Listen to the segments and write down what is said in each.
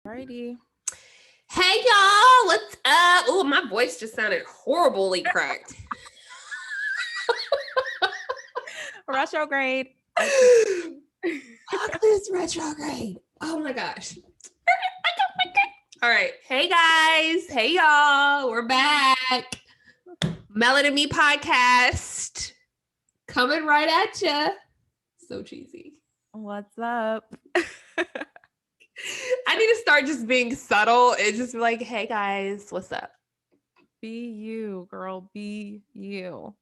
Alrighty. Hey y'all, what's up? Oh, my voice just sounded horribly cracked. Retrograde. Fuck this retrograde. Oh my gosh. All right. Hey guys. Hey y'all. We're back. Melon and Me podcast. Coming right at ya. So cheesy. What's up? I need to start just being subtle and just be like, hey guys, what's up? Be you, girl. Be you.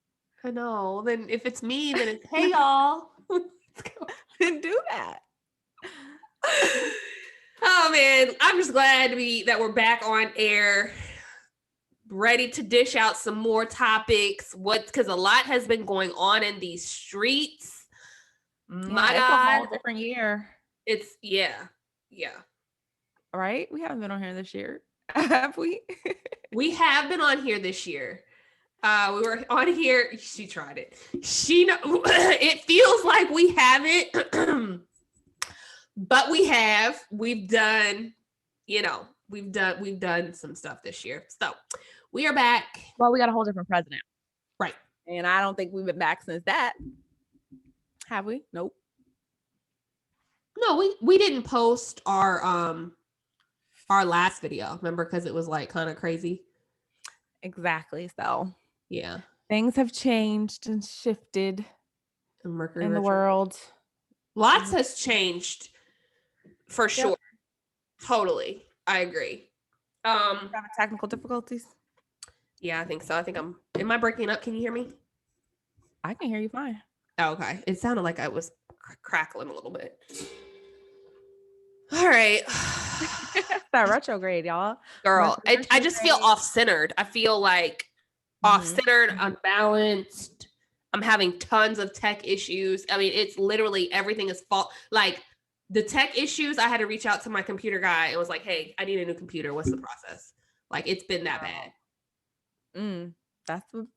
I know. Then if it's me, then it's hey y'all. Let's go. Then do that. Oh man, I'm just glad that we're back on air, ready to dish out some more topics. Because a lot has been going on in these streets. My it's God, a whole different year. It's yeah. Right? We haven't been on here this year, have we? We have been on here this year. We were on here. She tried it. It feels like we haven't. But we have. We've done some stuff this year. So we are back. Well, we got a whole different president. Right. And I don't think we've been back since that. Have we? Nope. No, we didn't post our last video, remember, because it was like kind of crazy. Exactly. So yeah. Things have changed and shifted Mercury in the world. Lots has changed. For sure. Yep. Totally. I agree. Having technical difficulties? Yeah, I think so. Am I breaking up? Can you hear me? I can hear you fine. Oh, okay. It sounded like I was crackling a little bit. All right. That retrograde, y'all. Girl, I just feel off-centered. I feel like off-centered, unbalanced. I'm having tons of tech issues. I mean, it's literally everything is fault. Like the tech issues, I had to reach out to my computer guy and was like, hey, I need a new computer. What's the process? Like, it's been that bad.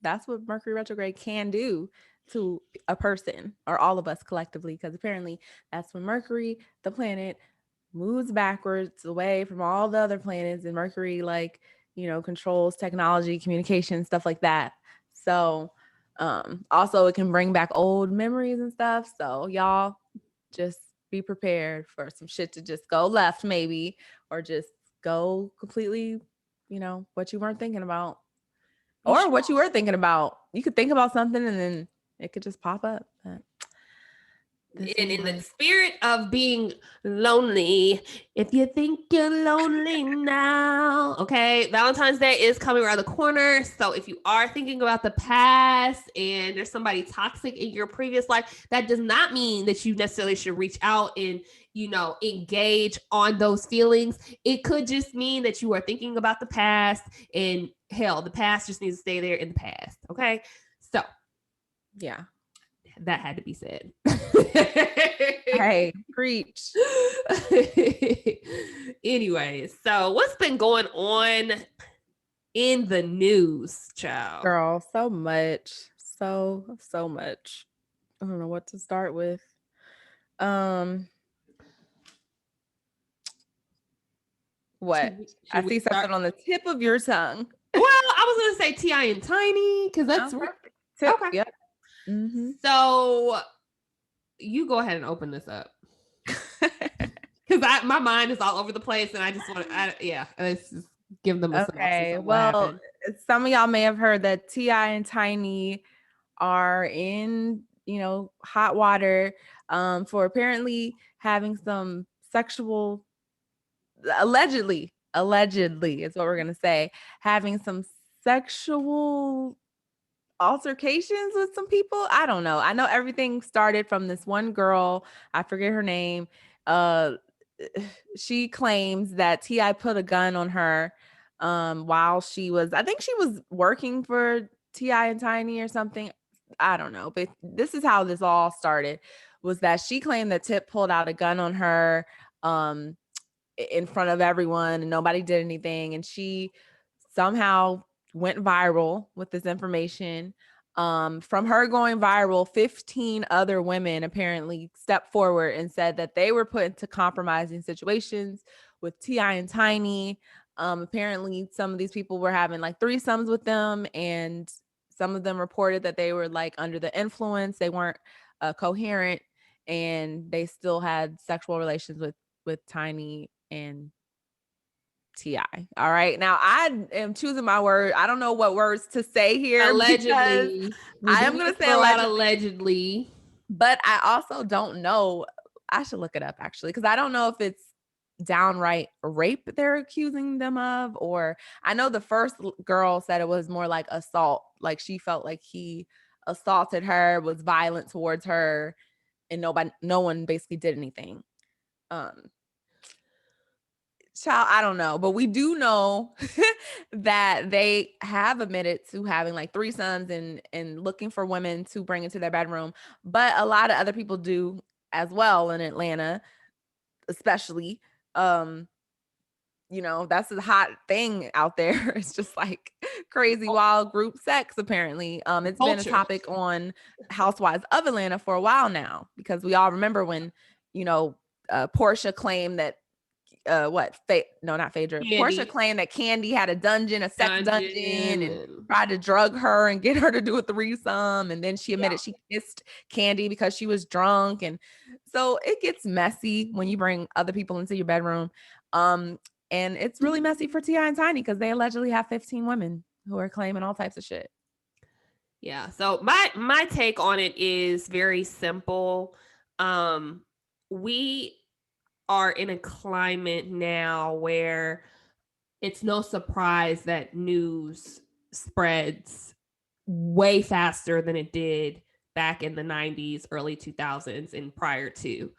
That's what Mercury retrograde can do to a person or all of us collectively, because apparently that's when Mercury, the planet, moves backwards away from all the other planets, and Mercury, controls technology, communication, stuff like that. So also it can bring back old memories and stuff. So y'all just be prepared for some shit to just go left, maybe, or just go completely, what you weren't thinking about. Or what you were thinking about. You could think about something and then it could just pop up. In the spirit of being lonely, if you think you're lonely now, okay, Valentine's Day is coming around the corner. So if you are thinking about the past and there's somebody toxic in your previous life, that does not mean that you necessarily should reach out and engage on those feelings. It could just mean that you are thinking about the past, and hell, the past just needs to stay there in the past. Okay, so yeah, that had to be said. Hey, preach. Anyway, so what's been going on in the news, child? Girl, so much. So much. I don't know what to start with. What? I see something on the tip of your tongue. Well, I was gonna say T.I. and Tiny, because that's perfect. Okay. Yep. Mm-hmm. So you go ahead and open this up, because my mind is all over the place, and I just want to, let's just give them a okay. Well, some of y'all may have heard that T.I. and Tiny are in, hot water for apparently having some sexual, allegedly is what we're gonna say, having some sexual altercations with some people. I don't know. I know everything started from this one girl, I forget her name. She claims that T.I. put a gun on her while she was working for T.I. and Tiny or something. I don't know, but this is how this all started, was that she claimed that Tip pulled out a gun on her in front of everyone and nobody did anything, and she somehow went viral with this information. From her going viral, 15 other women apparently stepped forward and said that they were put into compromising situations with T.I. and Tiny. Apparently some of these people were having like threesomes with them, and some of them reported that they were like under the influence. They weren't coherent, and they still had sexual relations with Tiny and T.I. All right. Now I am choosing my word. I don't know what words to say here because Allegedly. We I do am need going to to say throw out allegedly, allegedly. but I also don't know. I should look it up actually, because I don't know if it's downright rape they're accusing them of, or I know the first girl said it was more like assault. Like she felt like he assaulted her, was violent towards her, and no one basically did anything. Um, Child, I don't know, but we do know that they have admitted to having like threesomes and looking for women to bring into their bedroom. But a lot of other people do as well in Atlanta, especially. Um, that's a hot thing out there. It's just like crazy wild group sex apparently. It's been a Culture. topic on Housewives of Atlanta for a while now, because we all remember when, you know, Portia claimed that no, not Phaedra. Portia Candy. claimed that Candy had a sex dungeon, Dungeon. and And tried to drug her and get her to do a threesome. And then she yeah. admitted she kissed Candy because she was drunk. And so it gets messy when you bring other people into your bedroom. And it's really messy for T.I. and Tiny because they allegedly have 15 women who are claiming all types of shit. Yeah. So my take on it is very simple. We are in a climate now where it's no surprise that news spreads way faster than it did back in the 90s, early 2000s, and prior to.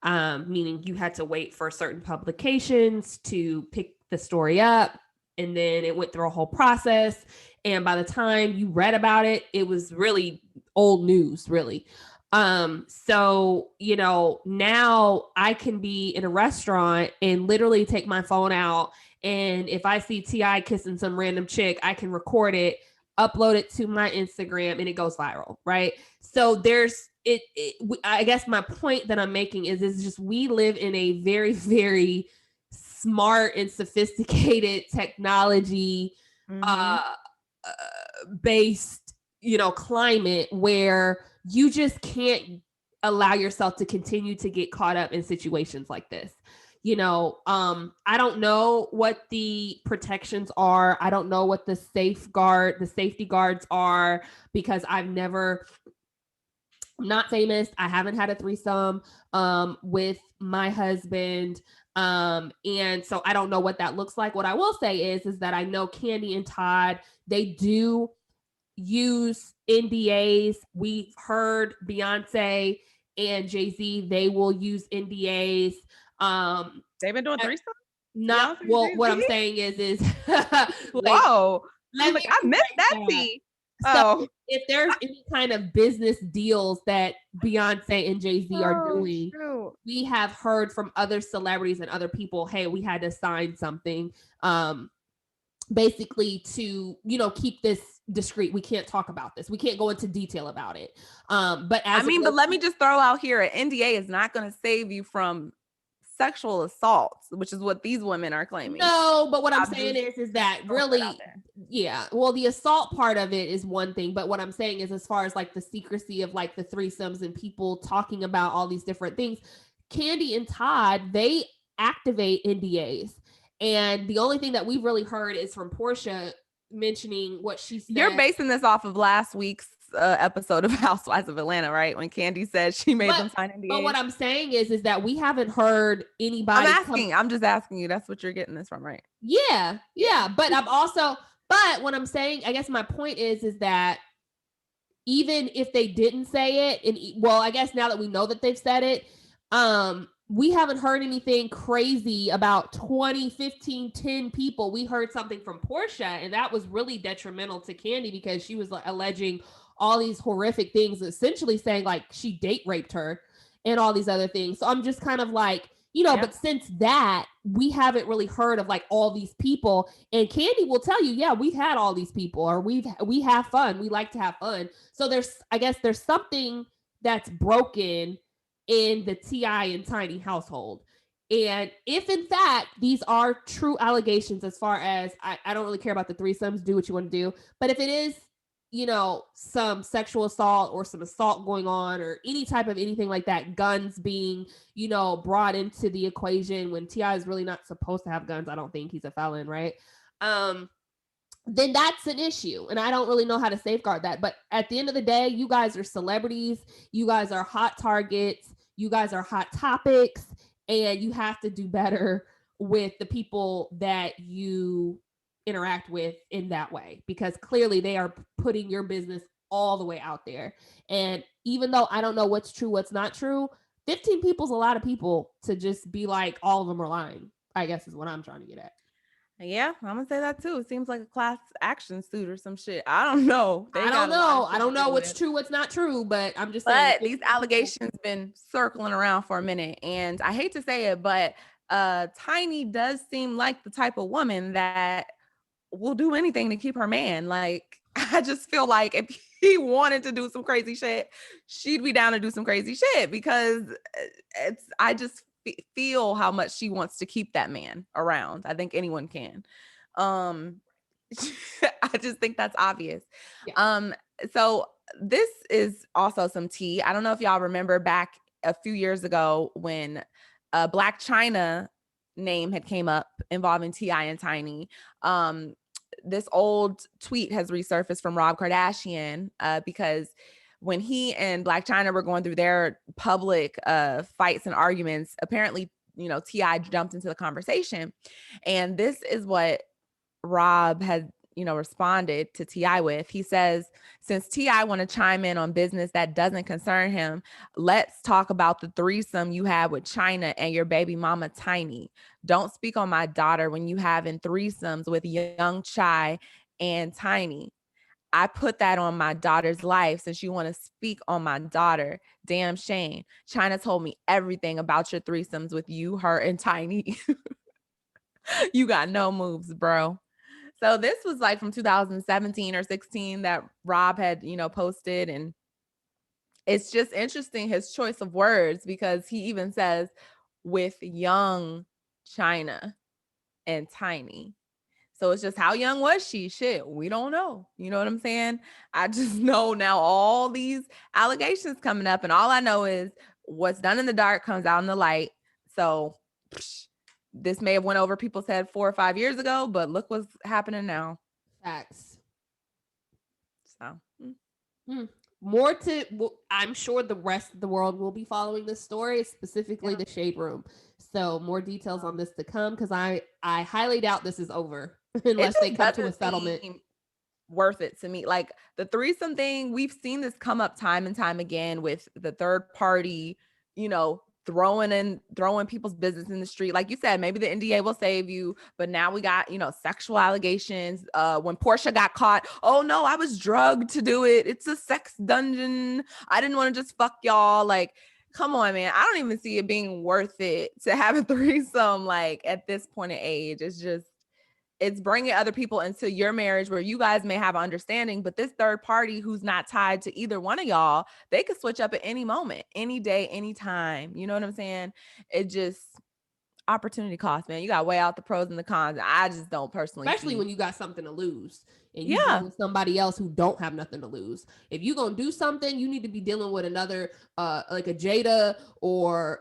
Meaning you had to wait for certain publications to pick the story up, and then it went through a whole process. And by the time you read about it, it was really old news, really. So, now I can be in a restaurant and literally take my phone out. And if I see T.I. kissing some random chick, I can record it, upload it to my Instagram, and it goes viral, right? So I guess my point that I'm making is just we live in a very, very smart and sophisticated technology Mm-hmm. uh, based, climate where you just can't allow yourself to continue to get caught up in situations like this. I don't know what the protections are. I don't know what the safety guards are, because I'm not famous. I haven't had a threesome with my husband. And so I don't know what that looks like. What I will say is that I know Candy and Todd, they do use NDAs. We've heard Beyonce and Jay-Z, they will use NDAs. They've been doing threesome? Not Beyonce and well, what I'm Jay-Z? saying is like, Whoa. I was let me like, I missed rephrase that that. tea. So Oh. if there's any kind of business deals that Beyonce and Jay-Z are Oh, doing, shoot. we have heard from other celebrities and other people, hey, we had to sign something, basically to, keep this discreet. We can't talk about this. We can't go into detail about it. But I as it mean, but relates, let me just throw out here, an NDA is not going to save you from sexual assaults, which is what these women are claiming. no, but what I'm I'm saying just is that throwing that out really, there. yeah, well, the assault part of it is one thing, but what I'm saying is, as far as like the secrecy of like the threesomes and people talking about all these different things, Candy and Todd, they activate NDAs. And the only thing that we've really heard is from Portia mentioning what she You're said. basing this off of last week's episode of Housewives of Atlanta, right? When Candy said she made But them sign but what NDAs. I'm saying is that we haven't heard anybody come. I'm just asking you. That's what you're getting this from, right? Yeah, Yeah. yeah. But what I'm saying, I guess my point is that even if they didn't say it, and well, I guess now that we know that they've said it, we haven't heard anything crazy about 20, 15, 10 people. We heard something from Portia, and that was really detrimental to Candy, because she was like alleging all these horrific things, essentially saying like she date raped her and all these other things. So I'm just kind of like, Yeah. but since that, we haven't really heard of like all these people. And Candy will tell you, yeah, we've had all these people, or we have fun. We like to have fun. So I guess there's something that's broken in the T.I. and Tiny household. And if in fact these are true allegations, as far as I don't really care about the threesomes, do what you want to do. But if it is, some sexual assault or some assault going on or any type of anything like that, guns being, brought into the equation when T.I. is really not supposed to have guns. I don't think he's a felon, right? Then that's an issue. And I don't really know how to safeguard that. But at the end of the day, you guys are celebrities. You guys are hot targets. You guys are hot topics. And you have to do better with the people that you interact with in that way, because clearly they are putting your business all the way out there. And even though I don't know what's true, what's not true, 15 people's a lot of people to just be like, all of them are lying, I guess is what I'm trying to get at. Yeah, I'm gonna say that too. It seems like a class action suit or some shit. I don't know. They I don't got a lot of know. I shit to don't know deal what's with. true, what's not true, but I'm just saying. But these allegations been circling around for a minute, and I hate to say it, but Tiny does seem like the type of woman that will do anything to keep her man. Like, I just feel like if he wanted to do some crazy shit, she'd be down to do some crazy shit, because I just feel how much she wants to keep that man around. I think anyone can. Um I just think that's obvious. Yeah. So this is also some tea. I don't know if y'all remember back a few years ago when Black China name had came up involving T.I. and Tiny. This old tweet has resurfaced from Rob Kardashian because when he and Black China were going through their public fights and arguments, apparently, T.I. jumped into the conversation. And this is what Rob had, responded to T.I. with. He says, since T.I. want to chime in on business that doesn't concern him, let's talk about the threesome you had with China and your baby mama Tiny. Don't speak on my daughter when you having threesomes with young Chai and Tiny. I put that on my daughter's life since you want to speak on my daughter. Damn shame. China told me everything about your threesomes with you, her, and Tiny. You got no moves, bro. So this was like from 2017 or 16 that Rob had, posted. And it's just interesting, his choice of words, because he even says with young China and Tiny. So it's just, how young was she? Shit, we don't know. You know what I'm saying? I just know now all these allegations coming up, and all I know is what's done in the dark comes out in the light. So this may have went over people's head 4 or 5 years ago, but look what's happening now. Facts. So more to, I'm sure the rest of the world will be following this story, specifically the Shade Room. So more details on this to come, because I highly doubt this is over unless they come to a settlement. Worth it to me. Like the threesome thing, we've seen this come up time and time again with the third party, throwing people's business in the street. Like you said, maybe the NDA will save you, but now we got, sexual allegations. When Portia got caught, oh no, I was drugged to do it. It's a sex dungeon. I didn't want to just fuck y'all. Like, come on, man. I don't even see it being worth it to have a threesome. Like at this point in age, it's bringing other people into your marriage where you guys may have an understanding, but this third party who's not tied to either one of y'all, they could switch up at any moment, any day, anytime. You know what I'm saying? It just, opportunity cost, man. You got to weigh out the pros and the cons. I just don't personally Especially when you got something to lose and you Yeah. deal with somebody else who don't have nothing to lose. If you're going to do something, you need to be dealing with another, like a Jada or,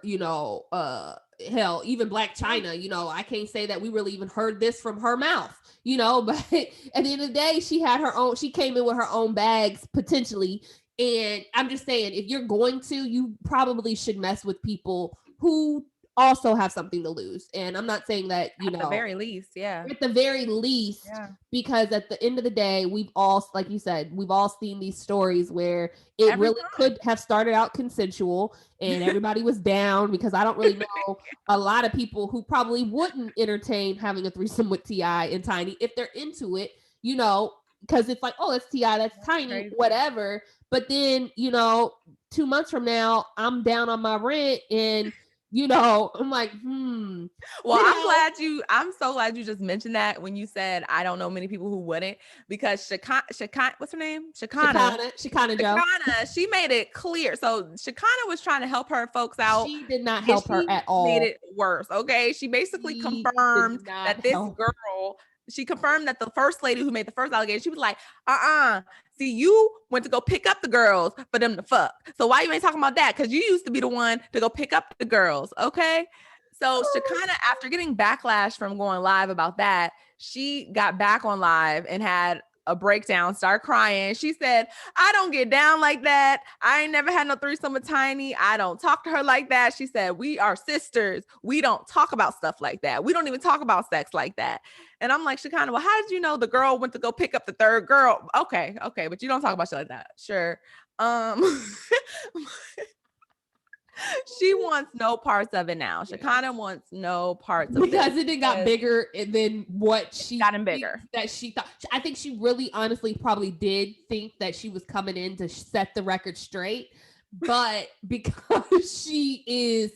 hell, even Black China. I can't say that we really even heard this from her mouth, but at the end of the day, she came in with her own bags potentially. And I'm just saying, if you're going to, you probably should mess with people who also have something to lose. And I'm not saying that, at the very least, at the very least, because at the end of the day, we've all, like you said, we've all seen these stories where it really could have started out consensual and everybody was down, because I don't really know a lot of people who probably wouldn't entertain having a threesome with T.I. and Tiny if they're into it, because it's like, oh, that's T.I., that's Tiny, crazy. Whatever. But then, 2 months from now, I'm down on my rent and I'm like, Well, you know, I'm so glad you just mentioned that when you said I don't know many people who wouldn't, because what's her name? Shekinah Joe. She made it clear. So Shekinah was trying to help her folks out, She did not and help her she at made all. it worse. Okay. She basically She did confirmed not that this help. girl, she confirmed that the first lady who made the first allegation, she was like, see, you went to go pick up the girls for them to fuck. So why you ain't talking about that? Because you used to be the one to go pick up the girls. Okay. So Shekinah, after getting backlash from going live about that, she got back on live and had a breakdown, start crying. She said, I don't get down like that. I ain't never had no threesome with Tiny. I don't talk to her like that. She said, we are sisters. We don't talk about stuff like that. We don't even talk about sex like that. And I'm like, Shekinah, well, how did you know the girl went to go pick up the third girl? Okay, but you don't talk about shit like that. Sure. She wants no parts of it now. Shekinah wants no parts of this. Because it got bigger than what she gotten bigger. That she thought. I think she really honestly probably did think that she was coming in to set the record straight. But because she is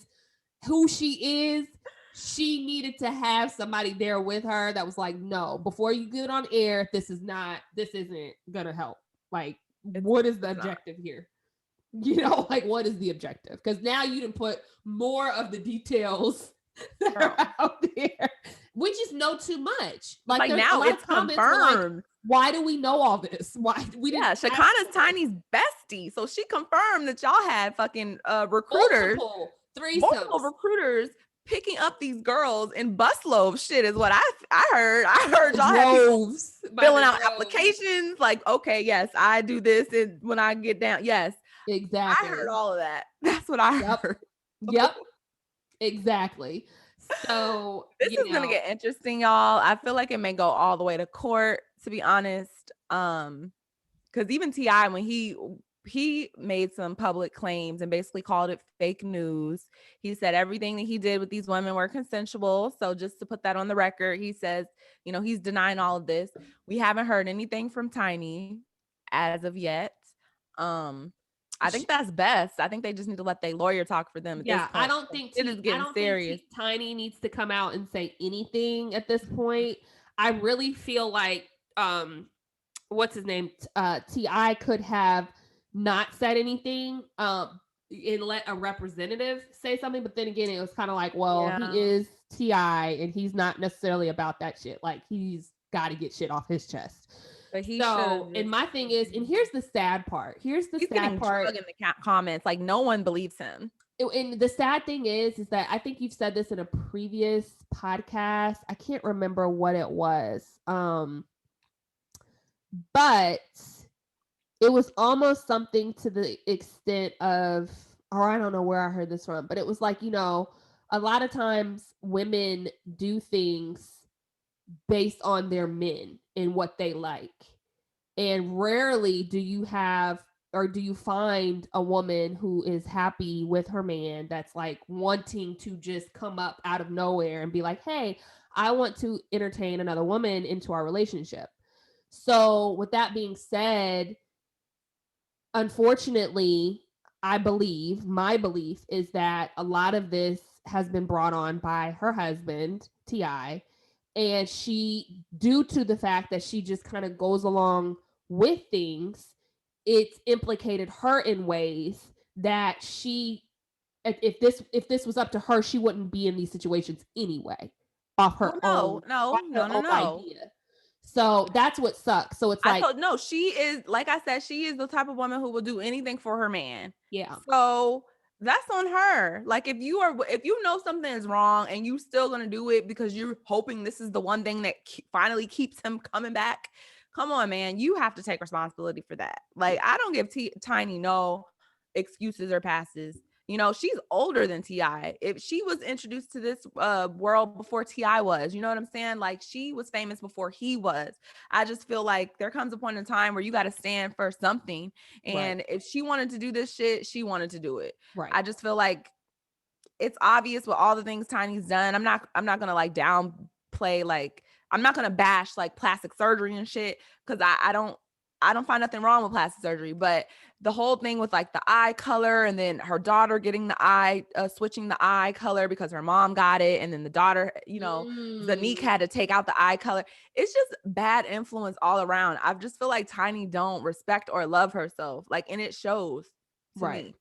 who she is, she needed to have somebody there with her that was like, no, before you get on air, this isn't gonna help. Like, what is the objective here? Like, what is the objective? Because now you didn't put more of the details that are out there, which is no too much. Like now it's confirmed. Like, why do we know all this? Why we didn't? Yeah, Shekinah's Tiny's bestie, so she confirmed that y'all had fucking recruiters, multiple recruiters picking up these girls in busload shit is what I heard. I heard y'all had people filling out applications. Like, okay, yes, I do this, and when I get down, yes, exactly. I heard all of that. That's what I heard. Yep, exactly. So this is gonna get interesting, y'all. I feel like it may go all the way to court, to be honest. Because even T.I., when he made some public claims and basically called it fake news. He said everything that he did with these women were consensual. So just to put that on the record, he says, he's denying all of this. We haven't heard anything from Tiny as of yet. I think that's best. I think they just need to let their lawyer talk for them at this point. I don't think serious. Tiny needs to come out and say anything at this point. I really feel like what's his name? T.I. could have not said anything and let a representative say something, but then again it was kind of like, well, he is T.I. and he's not necessarily about that shit. Like, he's got to get shit off his chest. But and my thing is, and here's the sad part. He's sad part in the comments. Like, no one believes him. And the sad thing is that I think you've said this in a previous podcast. I can't remember what it was. But it was almost something to the extent of, or I don't know where I heard this from, but it was like, a lot of times women do things based on their men and what they like. And rarely do you find a woman who is happy with her man that's like wanting to just come up out of nowhere and be like, hey, I want to entertain another woman into our relationship. So with that being said, unfortunately, my belief is that a lot of this has been brought on by her husband, T.I., and she, due to the fact that she just kind of goes along with things, it's implicated her in ways that she, if this was up to her, she wouldn't be in these situations anyway, off her own. No. Idea. So that's what sucks. So it's like, she is, like I said, she is the type of woman who will do anything for her man. Yeah. So that's on her. Like, if you know something is wrong and you still gonna do it because you're hoping this is the one thing that finally keeps him coming back, come on, man. You have to take responsibility for that. Like, I don't give Tiny no excuses or passes. She's older than T.I. If she was introduced to this world before T.I. was, you know what I'm saying? Like, she was famous before he was. I just feel like there comes a point in time where you got to stand for something. And if she wanted to do this shit, she wanted to do it. Right. I just feel like it's obvious with all the things Tiny's done. I'm not gonna like downplay, like, I'm not gonna bash like plastic surgery and shit, because I don't find nothing wrong with plastic surgery, but the whole thing with like the eye color, and then her daughter getting the eye, switching the eye color because her mom got it, and then the daughter, Zanique Mm, had to take out the eye color. It's just bad influence all around. I just feel like Tiny don't respect or love herself, like, and it shows to right. me.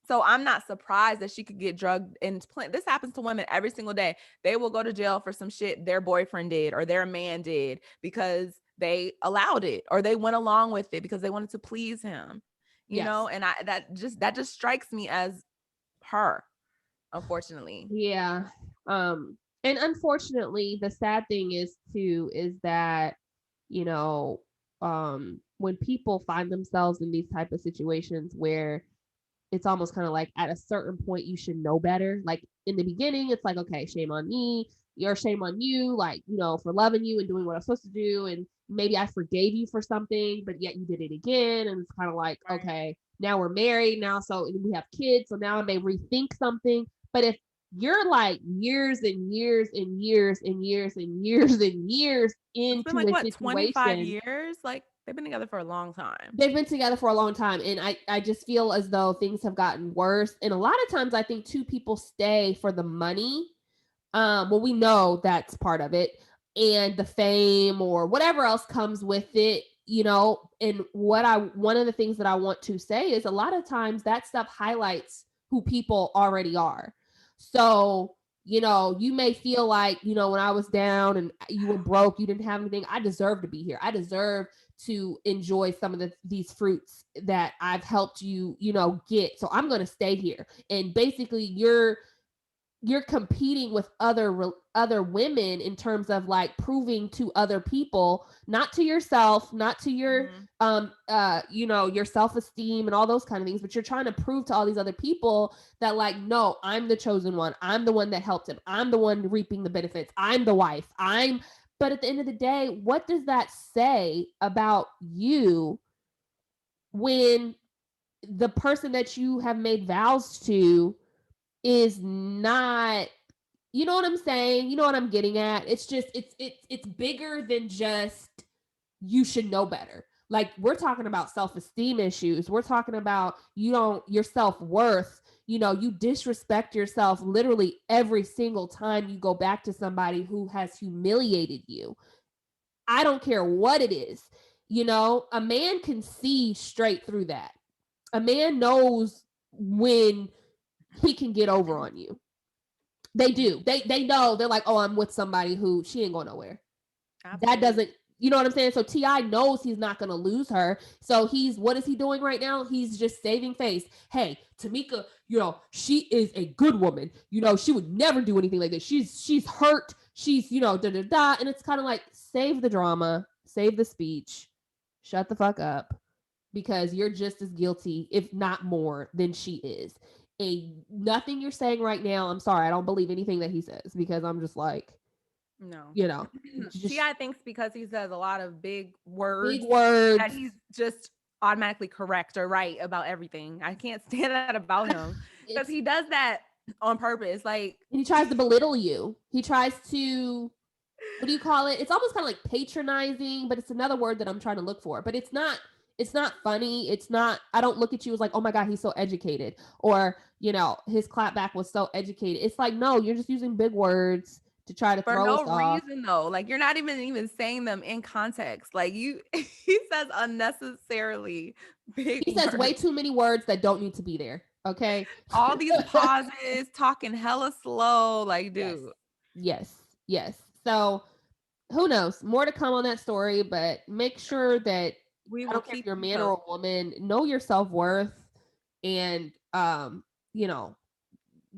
So I'm not surprised that she could get drugged and this happens to women every single day. They will go to jail for some shit their boyfriend did or their man did because they allowed it or they went along with it because they wanted to please him. Yes. And that just strikes me as her, unfortunately. Yeah. And unfortunately, the sad thing is too is that, you know, when people find themselves in these type of situations where it's almost kind of like at a certain point you should know better. Like in the beginning, it's like, okay, shame on me, your shame on you, like, for loving you and doing what I'm supposed to do. And maybe I forgave you for something, but yet you did it again. And it's kind of like, Right. okay, now we're married now. So we have kids. So now I may rethink something. But if you're like years and years and years and years and years and years It's been into like a what, 25 situation, years? Like they've been together for a long time. they've been together for a long time, and I just feel as though things have gotten worse. And a lot of times I think two people stay for the money. Well, we know that's part of it, and the fame or whatever else comes with it. And one of the things that I want to say is a lot of times that stuff highlights who people already are. So you may feel like, when I was down and you were broke, you didn't have anything, I deserve to be here, I deserve to enjoy some of these fruits that I've helped you, get. So I'm going to stay here. And basically you're competing with other women in terms of like proving to other people, not to yourself, not to your Mhm. your self-esteem and all those kind of things, but you're trying to prove to all these other people that, like, no, I'm the chosen one, I'm the one that helped him, I'm the one reaping the benefits, I'm the wife, I'm but at the end of the day, what does that say about you when the person that you have made vows to is not, you know what I'm saying? You know what I'm getting at? It's just it's bigger than just you should know better. Like, we're talking about self-esteem issues. We're talking about your self-worth. You disrespect yourself literally every single time you go back to somebody who has humiliated you. I don't care what it is. A man can see straight through that. A man knows when he can get over on you. They do. They know. They're like, oh, I'm with somebody who she ain't going nowhere. That Absolutely. doesn't, you know what I'm saying? So Ti knows he's not going to lose her. So what is he doing right now? He's just saving face. Hey, Tamika, she is a good woman. She would never do anything like this. She's hurt. She's, da da da. And it's kind of like, save the drama, save the speech, shut the fuck up, because you're just as guilty, if not more, than she is. Nothing you're saying right now, I'm sorry, I don't believe anything that he says, because I'm just like, No. you know, just Ti thinks because he says a lot of big big words that words. he's just automatically correct or right about everything. I can't stand that about him because It's he does that on purpose. Like, and he tries to belittle you. He tries to, what do you call it? It's almost kind of like patronizing, but it's another word that I'm trying to look for. But it's not funny. It's not, I don't look at you as like, oh my God, he's so educated. Or, his clapback was so educated. It's like, no, you're just using big words to try to for throw us no off. reason though. Like, you're not even saying them in context. Like, you he says unnecessarily big He says way words. too many words that don't need to be there. Okay. All these pauses, talking hella slow. Like, Yes. dude, Yes. Yes. So who knows? More to come on that story, but make sure that, we I will don't care if keep you're a you man or posted. a woman, know your self-worth, and you know,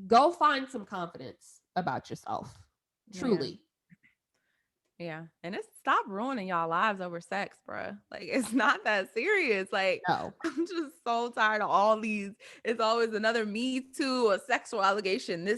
go find some confidence about yourself. Yeah. Truly. Yeah. And it's stop ruining y'all lives over sex, bruh. Like, it's not that serious. Like, No. I'm just so tired of all these. It's always another Me Too or sexual allegation.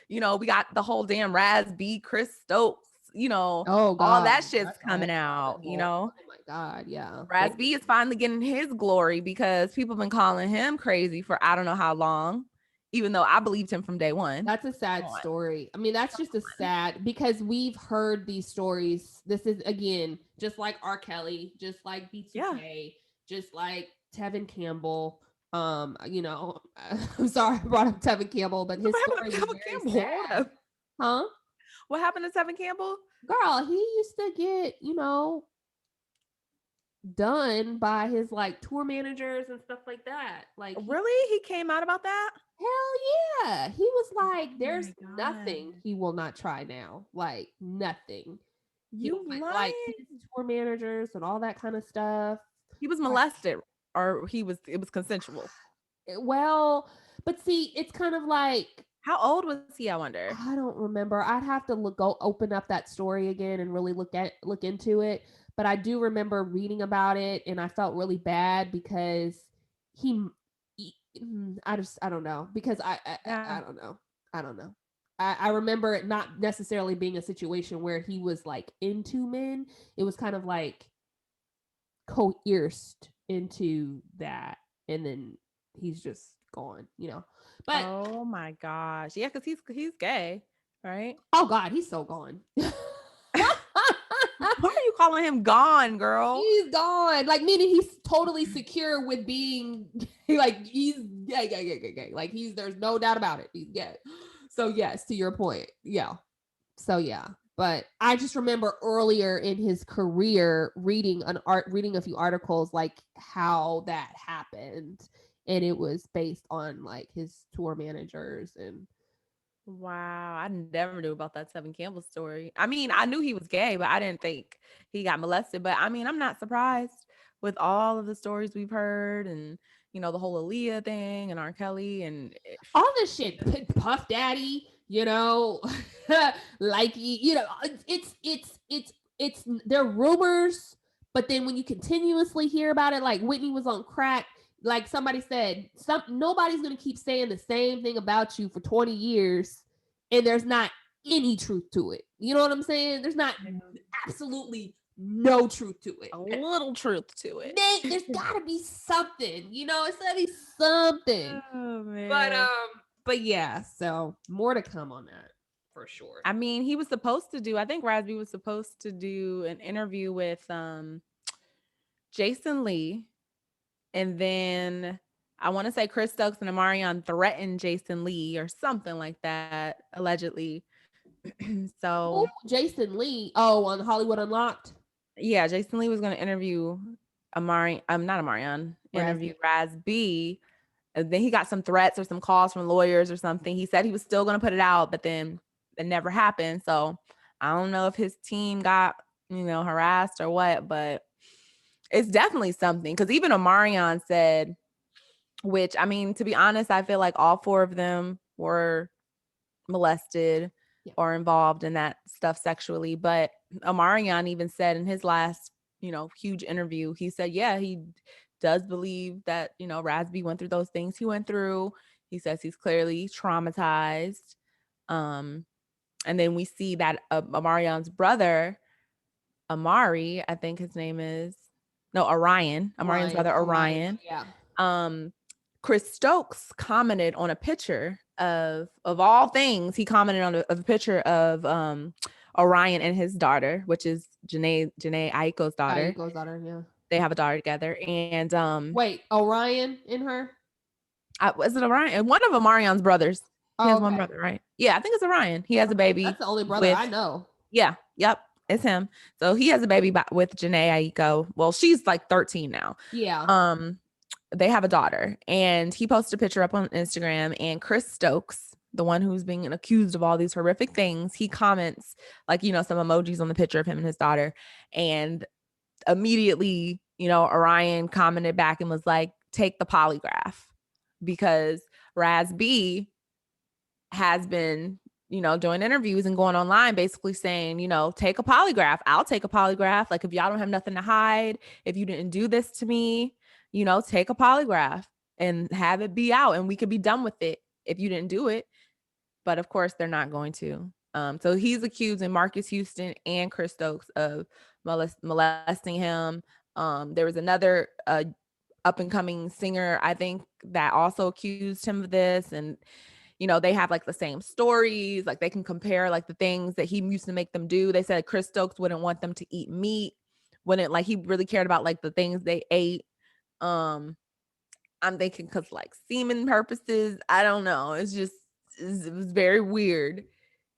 We got the whole damn Raz B, Chris Stokes, Oh all God. that shit's That's coming a out. whole, oh my God. Yeah. Raz B is finally getting his glory because people have been calling him crazy for I don't know how long, even though I believed him from day one. That's a Come sad on. story. I mean, that's just a sad, because we've heard these stories. This is, again, just like R. Kelly, just like Yeah. B2K, just like Tevin Campbell. You know, I'm sorry I brought up Tevin Campbell, but his What story happened to was Tevin very Campbell? Hold sad. up. Huh? What happened to Tevin Campbell? Girl, he used to get, done by his like tour managers and stuff like that. Like Really? He came out about that? hell yeah. He was Oh like, there's my god. nothing he will not try now. Like nothing. He You was like lying? his tour managers and all that kind of stuff. He was Like, molested or it was consensual. well, but see, it's kind of like How old was he, I wonder? I don't remember. I'd have to go open up that story again and really look into it. But I do remember reading about it, and I felt really bad because I don't know because Yeah. I don't know. I don't know. I remember it not necessarily being a situation where he was like into men. It was kind of like coerced into that, and then he's just gone. But Oh my gosh. Yeah, because he's gay, right? oh God, he's so gone. Why are you calling him gone, girl? He's gone. Like meaning he's totally secure with being like he's gay. Like there's no doubt about it. He's gay. So yes, to your point. Yeah. So yeah. But I just remember earlier in his career reading a few articles like how that happened. And it was based on like his tour managers and Wow, I never knew about that Tevin Campbell story. I mean, I knew he was gay, but I didn't think he got molested. But I mean, I'm not surprised with all of the stories we've heard and, the whole Aaliyah thing and R. Kelly and all this shit, Puff Daddy, like it's they're rumors, but then when you continuously hear about it, like Whitney was on crack, like somebody said, nobody's gonna keep saying the same thing about you for 20 years, and there's not any truth to it. You know what I'm saying? There's not absolutely no truth to it. a little truth to it. There's gotta be something, it's gotta be something. Oh But man. but yeah, so more to come on that for sure. I mean, he was supposed to do, I think Rasby was supposed to do an interview with Jason Lee. And then I want to say Chris Stokes and Amarion threatened Jason Lee or something like that, allegedly. So Oh, Jason Lee. Oh, on Hollywood Unlocked. yeah, Jason Lee was going to interview not Amarion, interview Raspy. Raz B. And then he got some threats or some calls from lawyers or something. He said he was still going to put it out, but then it never happened. So I don't know if his team got, harassed or what, but it's definitely something. Because even Amarion said, which I mean, to be honest, I feel like all four of them were molested or involved in that stuff sexually. But Amarion even said in his last, huge interview, he said, yeah, he does believe that, Rasby went through those things he went through. He says he's clearly traumatized. And then we see that Amarion's brother, Amari, I think his name is, no, Orion, Amarion's brother, Orion. Yeah. Chris Stokes commented on a picture of all things. He commented on a picture of Orion and his daughter, which is Janae Aiko's daughter. Aiko's daughter, yeah. They have a daughter together. And wait, Orion in her? Is it Orion? One of Amarion's brothers. He has one brother, right? Yeah, I think it's Orion. He has a baby. That's the only brother I know. Yeah, yep. It's him. So he has a baby with Janae Aiko. Well, she's like 13 now. Yeah. They have a daughter, and he posted a picture up on Instagram, and Chris Stokes, the one who's being accused of all these horrific things, he comments like, some emojis on the picture of him and his daughter. And immediately, Orion commented back and was like, take the polygraph, because Raz B has been, doing interviews and going online basically saying, take a polygraph. I'll take a polygraph. Like, if y'all don't have nothing to hide, if you didn't do this to me, take a polygraph and have it be out, and we could be done with it if you didn't do it. But of course, they're not going to. So he's accusing Marcus Houston and Chris Stokes of molesting him. There was another up and coming singer, I think, that also accused him of this. And they have like the same stories. Like, they can compare like the things that he used to make them do. They said Chris Stokes wouldn't want them to eat meat, wouldn't, like, he really cared about like the things they ate. I'm thinking because like semen purposes, I don't know. It was very weird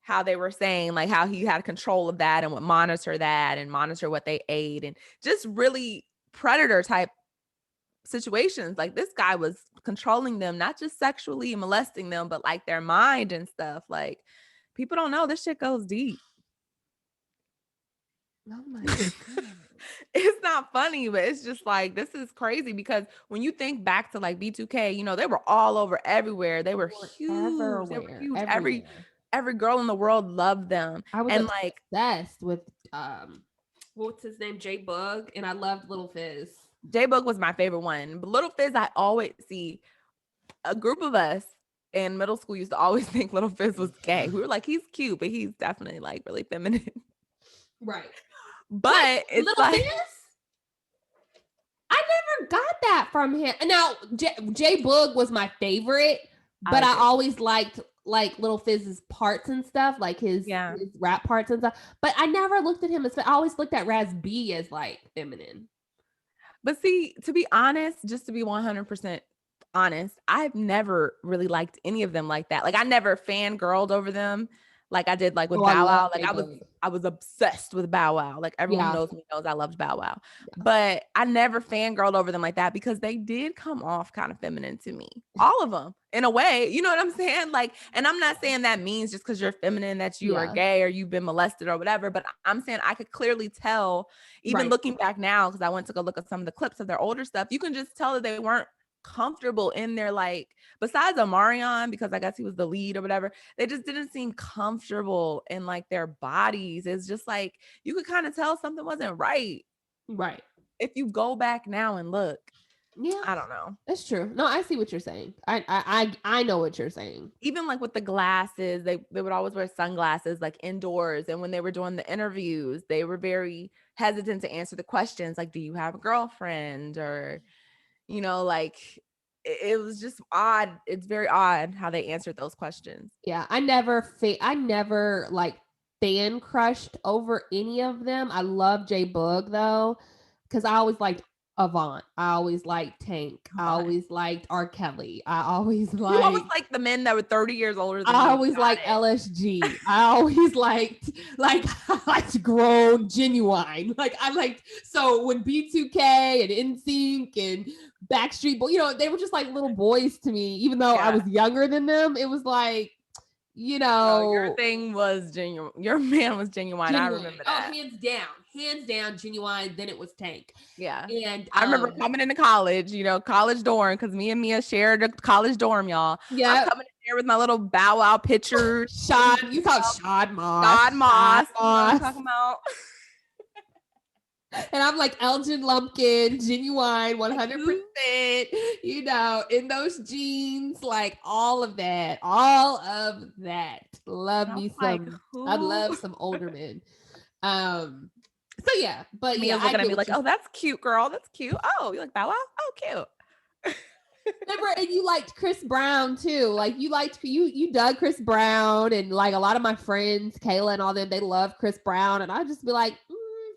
how they were saying like how he had control of that and would monitor that and monitor what they ate and just really predator type situations. Like this guy was controlling them, not just sexually molesting them, but like their mind and stuff. Like people don't know this shit goes deep. Oh my God. It's not funny, but it's just like this is crazy because when you think back to like B2K, they were all over everywhere. They were huge. They were Everywhere, huge. everywhere. Every girl in the world loved them. I was And like obsessed with what's his name? J Bug, and I loved Little Fizz. J Book was my favorite one. But Little Fizz, I always see a group of us in middle school used to always think Little Fizz was gay. We were like, he's cute, but he's definitely like really feminine. Right. But Like, it's Little like Fizz? I never got that from him. Now, J Boog was my favorite, but I always liked like Little Fizz's parts and stuff, like his rap parts and stuff. But I never looked at him as I always looked at Raz B as like feminine. But see, to be honest, just to be 100% honest, I've never really liked any of them like that. Like I never fangirled over them like I did like with Bow Wow. Like I was obsessed with Bow Wow. Like everyone knows me knows I loved Bow Wow. Yeah. But I never fangirled over them like that because they did come off kind of feminine to me. All of them in a way. You know what I'm saying? Like, and I'm not saying that means just because you're feminine that you are gay or you've been molested or whatever, but I'm saying I could clearly tell, even looking back now, because I went to go look at some of the clips of their older stuff, you can just tell that they weren't comfortable in their like, besides Omarion, because I guess he was the lead or whatever, they just didn't seem comfortable in like their bodies. It's just like you could kind of tell something wasn't right. Right. If you go back now and look. Yeah. I don't know. That's true. No, I see what you're saying. I know what you're saying. Even like with the glasses, they would always wear sunglasses like indoors. And when they were doing the interviews, they were very hesitant to answer the questions like, do you have a girlfriend? Or, like it was just odd. It's very odd how they answered those questions. Yeah, I never like fan crushed over any of them. I love J Bug though, because I always liked Avant. I always liked Tank. I always liked R. Kelly. I always You always liked like the men that were 30 years older than I you. always liked LSG. I always liked I liked grown Genuine. Like I liked so when B2K and NSYNC and Backstreet Boys, they were just like little boys to me, even though I was younger than them. It was like, No, your thing was genuine. Your man was genuine. I remember that. Oh, hands down, Genuine. Then it was Tank. Yeah, and I remember coming into college. College dorm, because me and Mia shared a college dorm, y'all. Yeah, I'm coming in there with my little Bow Wow picture. Shad, you call it Shad Moss. Shad Moss. You know what I'm talking about. And I'm like Elgin Lumpkin, Genuine, 100%, in those jeans, like all of that. Love me some, I love some older men. So yeah, but Mia's looking at me like, oh, that's cute, girl. That's cute. Oh, you like Bow Wow? Oh, cute. Remember, and you liked Chris Brown too. Like you dug Chris Brown, and like a lot of my friends, Kayla and all them, they love Chris Brown, and I'd just be like,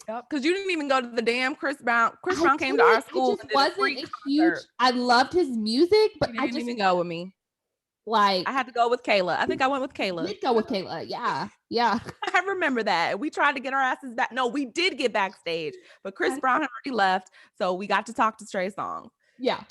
because you didn't even go to the damn Chris Brown. Chris Brown came to our school. It just wasn't a huge. I loved his music, but I just didn't even go with me. Like I had to go with Kayla. I think I went with Kayla. Did go with Kayla. Yeah. I remember that. We tried to get our asses back. No, we did get backstage, but Chris Brown had already left, so we got to talk to Trey Songz. Yeah.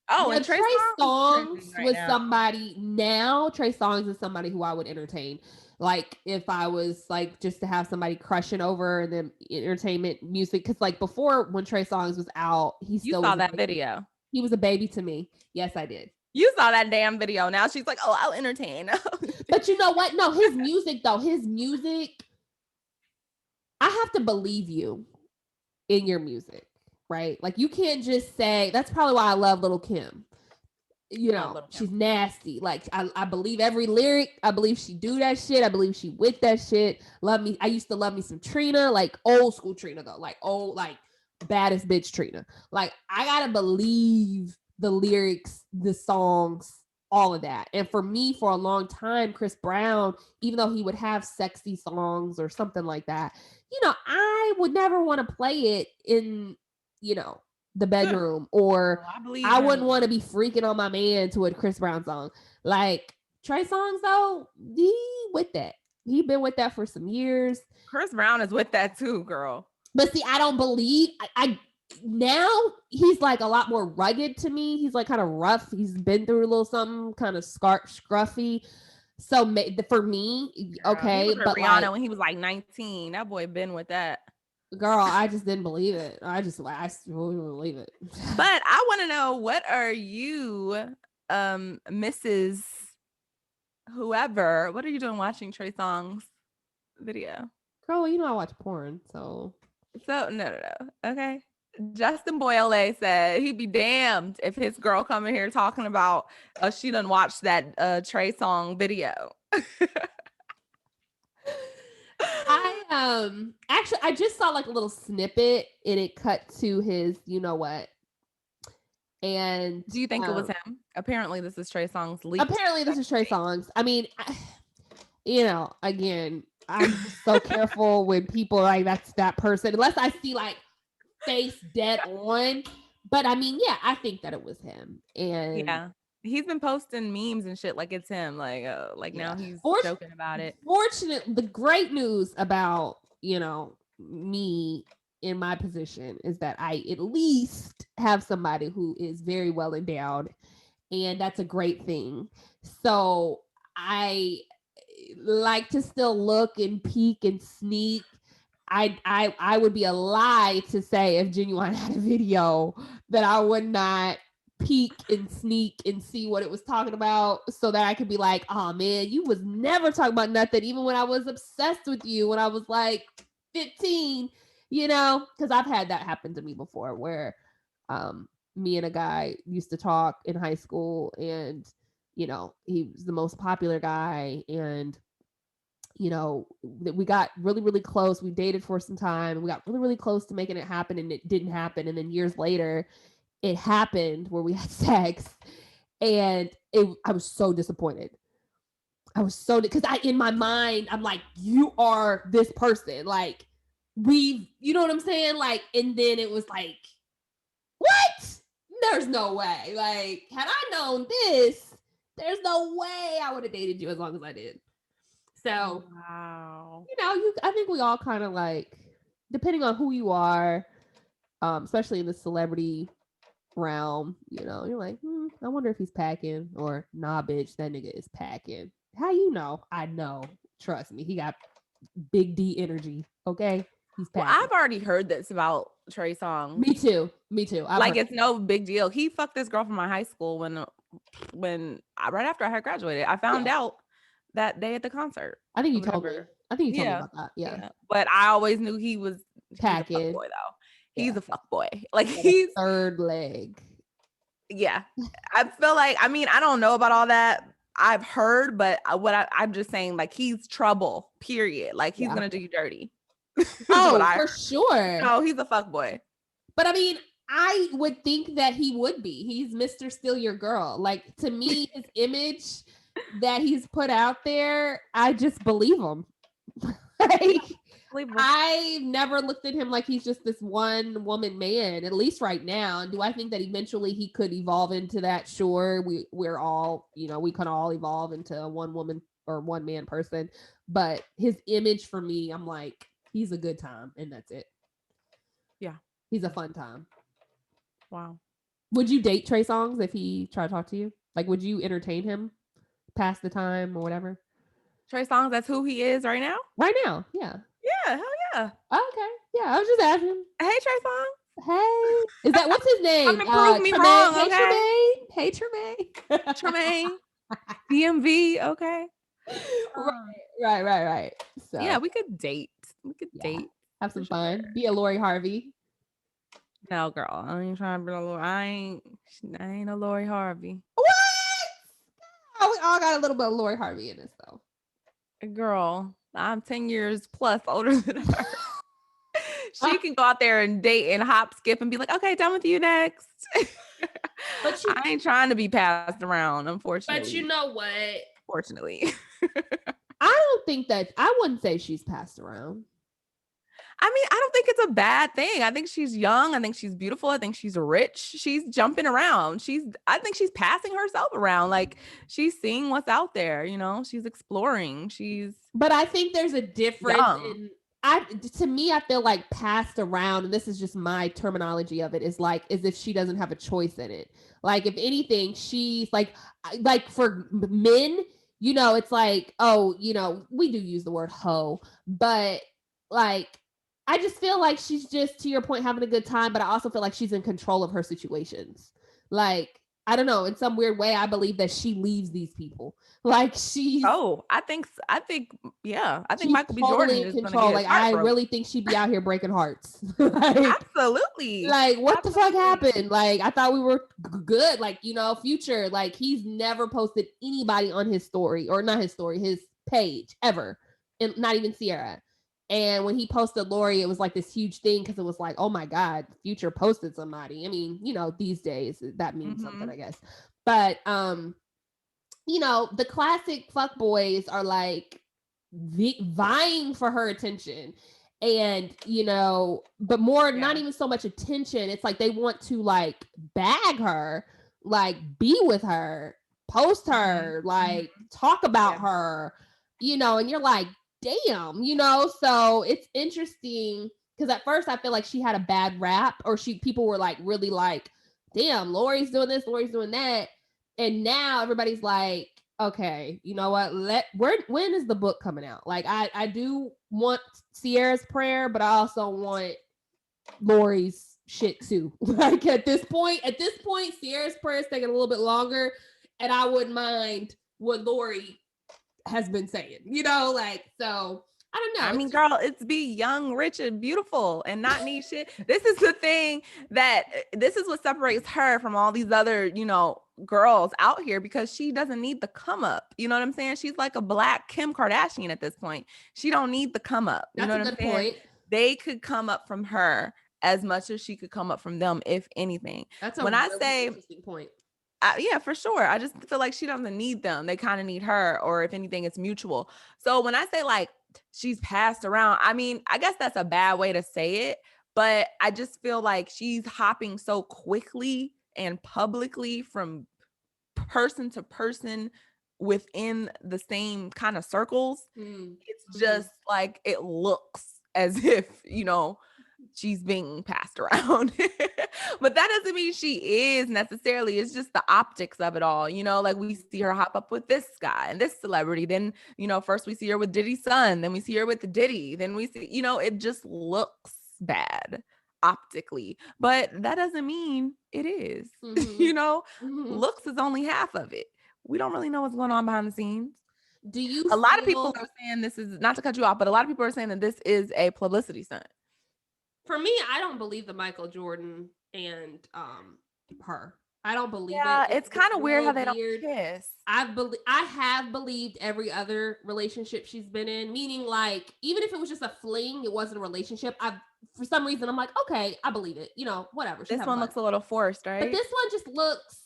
Oh, and Trey Songz was somebody. Now Trey Songz is somebody who I would entertain. Like if I was like just to have somebody crushing over and then entertainment music, because like before when Trey Songz was out, he still saw that video. He was a baby to me. Yes, I did. You saw that damn video. Now she's like, oh, I'll entertain. But you know what? No, his music, I have to believe you in your music, right? Like you can't just say, that's probably why I love Lil' Kim. She's nasty. Like I believe every lyric. I believe she do that shit. I believe she with that shit. Love me. I used to love me some Trina, like old school Trina though. Like baddest bitch Trina. Like I gotta believe the lyrics, the songs, all of that. And for me, for a long time, Chris Brown, even though he would have sexy songs or something like that, I would never want to play it in, the bedroom, or I believe I him. wouldn't want to be freaking on my man to a Chris Brown song. Like Trey Songz though, he with that. He been with that for some years. Chris Brown is with that too, girl. But see, I don't believe I now he's like a lot more rugged to me. He's like kind of rough. He's been through a little something, kind of scruffy. So for me, Girl, he okay, was with but Rihanna like, when he was like 19. That boy been with that. girl, I just didn't believe it. I really didn't believe it. But I want to know, what are you, Mrs. Whoever? What are you doing watching Trey Songz video? Girl, you know I watch porn, so No. Okay. Justin Boyle said he'd be damned if his girl come in here talking about she done watched that Trey Song video. Actually I just saw like a little snippet and it cut to his you know what. And do you think it was him? Apparently this is Trey Songz leak. Apparently this is Trey Songz. I mean, you know, again, I'm so careful when people like that's that person, unless I see like face dead on. But I mean, yeah, I think that it was him. And yeah, he's been posting memes and shit like it's him. Like now he's joking about it. Fortunately, the great news about, you know, me in my position is that I at least have somebody who is very well endowed, and that's a great thing. So I like to still look and peek and sneak. I would be a lie to say if Genuine had a video that I would not peek and sneak and see what it was talking about, so that I could be like, oh man, you was never talking about nothing, even when I was obsessed with you when I was like 15, you know, because I've had that happen to me before where me and a guy used to talk in high school, and you know, he was the most popular guy, and you know, we got really, really close. We dated for some time, and we got really, really close to making it happen, and it didn't happen. And then years later, it happened where we had sex, and I was so disappointed. I was so, because in my mind, I'm like, you are this person, like you know what I'm saying, like, and then it was like, what? There's no way. Like, had I known this, there's no way I would have dated you as long as I did. So, wow. You know, I think we all kind of like, depending on who you are, especially in the celebrity realm, you know, you're like, I wonder if he's packing, or nah, bitch, that nigga is packing. How you know? I know. Trust me, he got big D energy. Okay, he's packing. Well, I've already heard this about Trey Songz. Me too. Like it's no big deal. He fucked this girl from my high school when right after I had graduated. I found out that day at the concert. I think you told me. I think you told me about that. Yeah. But I always knew he was packing. He's a fuckboy though. He's a fuckboy. Like he's third leg. Yeah. I feel like, I mean, I don't know about all that. I've heard, but I'm just saying, like, he's trouble, period. Like, he's going to do you dirty. Oh, for sure. No, he's a fuckboy. But I mean, I would think that he would be. He's Mr. Steal Your Girl. Like, to me, his image that he's put out there, I just believe him. Like, I've never looked at him like he's just this one woman man, at least right now. And do I think that eventually he could evolve into that? Sure. We're all, you know, we can all evolve into a one woman or one man person. But his image for me, I'm like, he's a good time, and that's it. Yeah. He's a fun time. Wow. Would you date Trey Songz if he tried to talk to you? Like, would you entertain him, pass the time or whatever? Trey Songz, that's who he is right now? Right now, yeah. Yeah, hell yeah. Okay. Yeah, I was just asking. Hey, Trey Songz. Hey. Is that, what's his name? Prove me wrong, hey, Tremaine. Tremaine. DMV, okay. Right. So yeah, we could date. Date. Have some fun. Be a Lori Harvey. No, girl. I ain't trying to be a Lori. I ain't a Lori Harvey. What? Oh, we all got a little bit of Lori Harvey in us, though. Girl, I'm 10 years plus older than her. She can go out there and date and hop, skip, and be like, okay, done with you next. But I ain't trying to be passed around, unfortunately. But you know what? Fortunately. I don't think that, I wouldn't say she's passed around. I mean, I don't think it's a bad thing. I think she's young. I think she's beautiful. I think she's rich. She's jumping around. I think she's passing herself around. Like she's seeing what's out there, she's exploring. She's But I think there's a difference young. in to me, I feel like passed around, and this is just my terminology of it, is like as if she doesn't have a choice in it. Like if anything, she's like for men, it's like, oh, we do use the word hoe, but like I just feel like she's just, to your point, having a good time, but I also feel like she's in control of her situations. Like, I don't know, in some weird way, I believe that she leaves these people. Like Oh, yeah. I think she's Michael B. totally Jordan in is gonna get control. his Like heart I broke. really think she'd be out here breaking hearts. like, Absolutely. like what the fuck Absolutely. happened? Like I thought we were good. Like Future. Like he's never posted anybody on his story, or not his story, his page ever, and not even Sierra. And when he posted Lori, it was like this huge thing because it was like, oh my god, Future posted somebody. I mean, these days that means something, Mm-hmm. I guess. But the classic fuck boys are like vying for her attention, and but more, not Yeah. even so much attention, it's like they want to like bag her, like be with her, post Mm-hmm. her, like Mm-hmm. talk about Yeah. her, and you're like, damn, so it's interesting because at first I feel like she had a bad rap, or people were like really like, damn, Lori's doing this, Lori's doing that, and now everybody's like, okay, you know what? When is the book coming out? Like, I do want Sierra's prayer, but I also want Lori's shit too. Like at this point, Sierra's prayer is taking a little bit longer, and I wouldn't mind what Lori has been saying. Like, so I don't know. I It's mean, just girl, it's be young, rich, and beautiful and not need shit. This is the thing this is what separates her from all these other, girls out here, because she doesn't need the come up. You know what I'm saying? She's like a black Kim Kardashian at this point. She don't need the come up. You know that's a what I'm good saying? point. They could come up from her as much as she could come up from them, if anything. That's a When I really say interesting point. yeah, for sure. I just feel like she doesn't need them. They kind of need her, or if anything, it's mutual. So when I say like she's passed around, I mean, I guess that's a bad way to say it, but I just feel like she's hopping so quickly and publicly from person to person within the same kind of circles. It's Mm-hmm. just like it looks as if, she's being passed around. But that doesn't mean she is necessarily. It's just the optics of it all. Like we see her hop up with this guy and this celebrity. Then, first we see her with Diddy's son. Then we see her with Diddy. Then we see, it just looks bad optically. But that doesn't mean it is. Mm-hmm. you know, Mm-hmm. looks is only half of it. We don't really know what's going on behind the scenes. Do you A lot of people feel are saying this is, not to cut you off, but a lot of people are saying that this is a publicity stunt. For me, I don't believe the Michael Jordan and her. I don't believe it. Yeah, it's It's kind of weird how real they don't weird. kiss. I have believed every other relationship she's been in, meaning like even if it was just a fling, it wasn't a relationship. For some reason I'm like, okay, I believe it. Whatever. She's This having one fun. looks a little forced, But right? this one just looks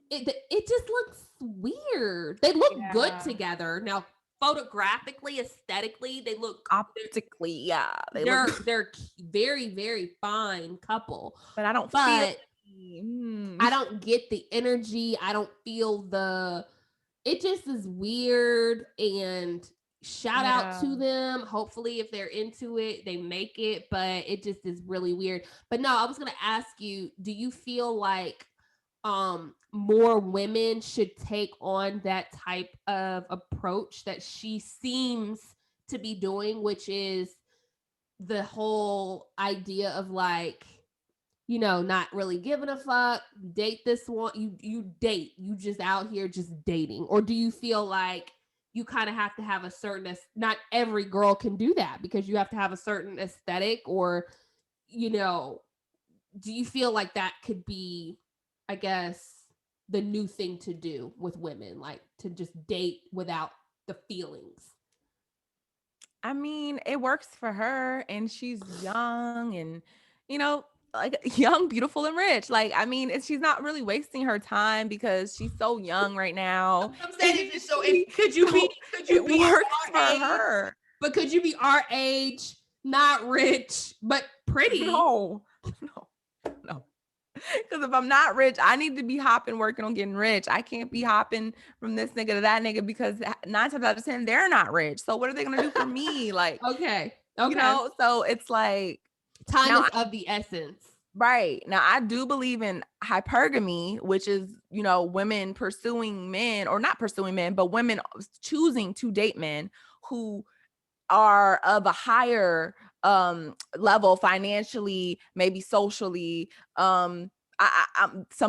it just looks weird. They look good Yeah. together. Now, photographically, aesthetically, they look Optically, yeah, they they're look, they're very, very fine couple. but I don't feel. But I Mm. don't get the energy. I don't feel it just is weird, and shout out Yeah. to them. Hopefully if they're into it, they make it, but it just is really weird. But no, I was going to ask you, do you feel like more women should take on that type of approach that she seems to be doing, which is the whole idea of like, not really giving a fuck, date this one, you date, you just out here just dating? Or do you feel like you kind of have to have a certain, not every girl can do that because you have to have a certain aesthetic, or you know do you feel like that could be, I guess, the new thing to do with women, like to just date without the feelings? I mean, it works for her, and she's young, and you know, like young, beautiful, and rich. Like, I mean, she's not really wasting her time because she's so young right now. I'm saying, is it so? She, Could you be so it could works our for age? her. But could you be our age, not rich, but pretty. No, no, no. Because if I'm not rich, I need to be hopping, working on getting rich. I can't be hopping from this nigga to that nigga because 9 times out of 10, they're not rich. So what are they gonna do for me? Like, Okay. so it's like Time now, is of the essence. right. Now I do believe in hypergamy, which is, women pursuing men, or not pursuing men, but women choosing to date men who are of a higher level financially, maybe socially. Some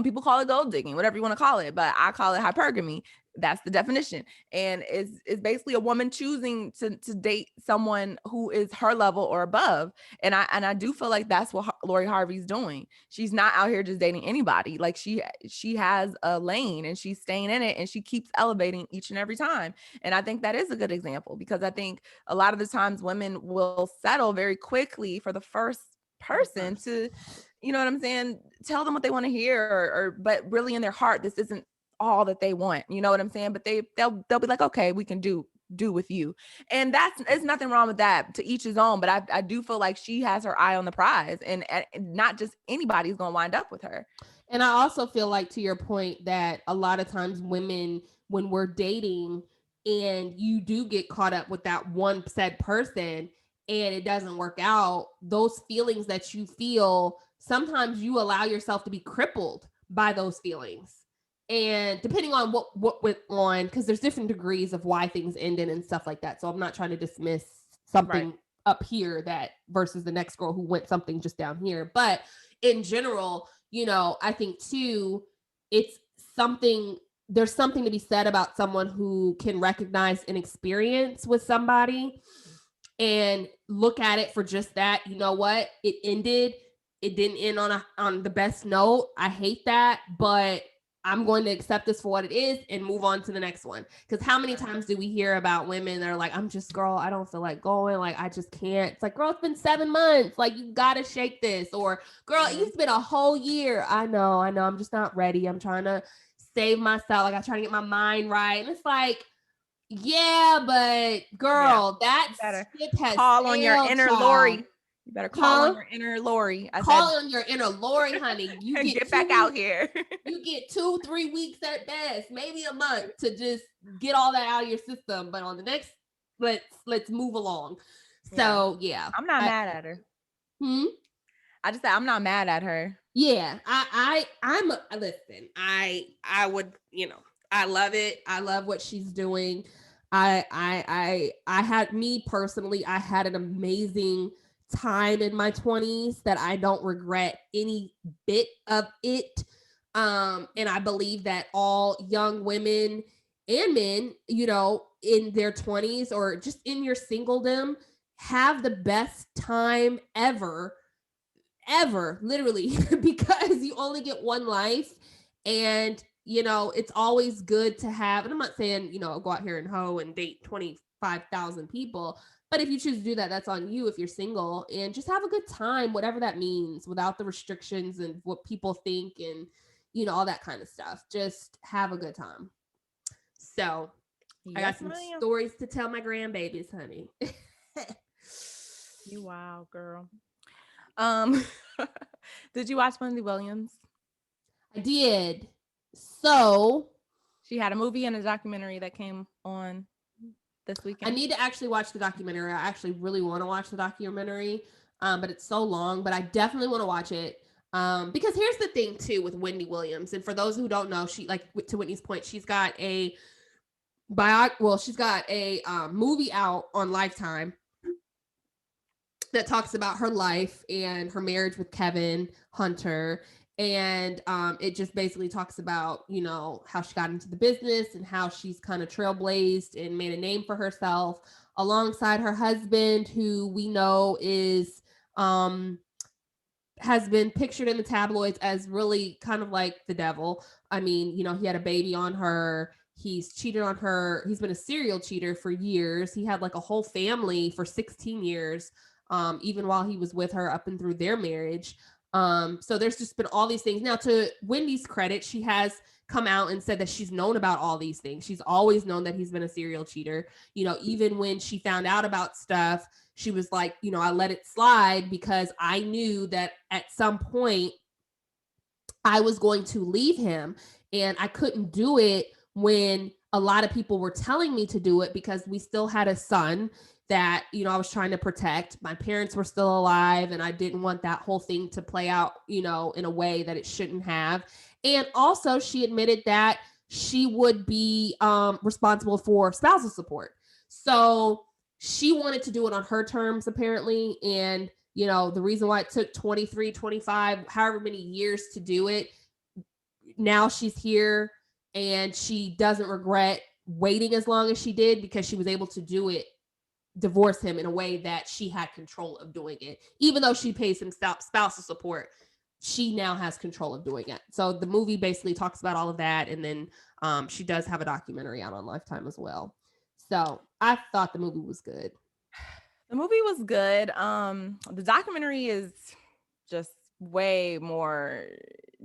people call it gold digging, whatever you want to call it, but I call it hypergamy. That's the definition. And it's basically a woman choosing to date someone who is her level or above. And I do feel like that's what Lori Harvey's doing. She's not out here just dating anybody. Like she has a lane and she's staying in it, and she keeps elevating each and every time. And I think that is a good example, because I think a lot of the times women will settle very quickly for the first person to, you know what I'm saying, tell them what they want to hear, but really in their heart, this isn't all that they want. You know what I'm saying? But they'll be like, okay, we can do with you. And there's nothing wrong with that, to each his own. But I do feel like she has her eye on the prize, and not just anybody's going to wind up with her. And I also feel like, to your point, that a lot of times women, when we're dating and you do get caught up with that one said person and it doesn't work out, those feelings that you feel, sometimes you allow yourself to be crippled by those feelings. And depending on what went on, because there's different degrees of why things ended and stuff like that. So I'm not trying to dismiss something up here that versus the next girl who went something just down here. But in general, I think too, it's something, there's something to be said about someone who can recognize an experience with somebody and look at it for just that. You know what? It ended. It didn't end on the best note. I hate that, but I'm going to accept this for what it is and move on to the next one. Because how many times do we hear about women that are like, I'm just, girl, I don't feel like going. Like, I just can't. It's like, girl, it's been 7 months. Like, you got to shake this. Or, girl, it's been a whole year. I know. I'm just not ready. I'm trying to save myself. Like, I'm trying to get my mind right. And it's like, yeah, but girl, that ship has call on your inner Lori. You better call on your inner Lori. On your inner Lori, honey. You get back out here. You get 2-3 weeks at best, maybe a month, to just get all that out of your system. But on the next, let's move along. So yeah, I'm not mad at her. I just said I'm not mad at her. Yeah, I'm listen. I would, I love it. I love what she's doing. I had, me personally, I had an amazing time in my 20s that I don't regret any bit of it. And I believe that all young women and men, in their 20s or just in your singledom, have the best time ever, literally, because you only get one life. And it's always good to have, and I'm not saying, go out here and hoe and date 25,000 people, but if you choose to do that, that's on you if you're single, and just have a good time, whatever that means, without the restrictions and what people think and, all that kind of stuff. Just have a good time. So I got some stories to tell my grandbabies, honey. You wow, girl. Did you watch Wendy Williams? I did. So she had a movie and a documentary that came on this weekend. I need to actually watch the documentary. I actually really want to watch the documentary, but it's so long. But I definitely want to watch it, because here's the thing too with Wendy Williams. And for those who don't know, she, like, to Whitney's point, she's got a movie out on Lifetime that talks about her life and her marriage with Kevin Hunter. And it just basically talks about, how she got into the business and how she's kind of trailblazed and made a name for herself alongside her husband, who we know is has been pictured in the tabloids as really kind of like the devil. I mean, he had a baby on her. He's cheated on her. He's been a serial cheater for years. He had like a whole family for 16 years, even while he was with her up and through their marriage. So there's just been all these things. Now, to Wendy's credit, she has come out and said that she's known about all these things. She's always known that he's been a serial cheater. Even when she found out about stuff, she was like, I let it slide because I knew that at some point I was going to leave him, and I couldn't do it when a lot of people were telling me to do it because we still had a son that I was trying to protect. My parents were still alive, and I didn't want that whole thing to play out in a way that it shouldn't have. And also she admitted that she would be responsible for spousal support, so she wanted to do it on her terms apparently. And the reason why it took 23, 25, however many years to do it, now she's here and she doesn't regret waiting as long as she did because she was able to divorce him in a way that she had control of doing it. Even though she pays him spousal support, she now has control of doing it. So the movie basically talks about all of that. And then she does have a documentary out on Lifetime as well. So I thought the movie was good. The movie was good. The documentary is just way more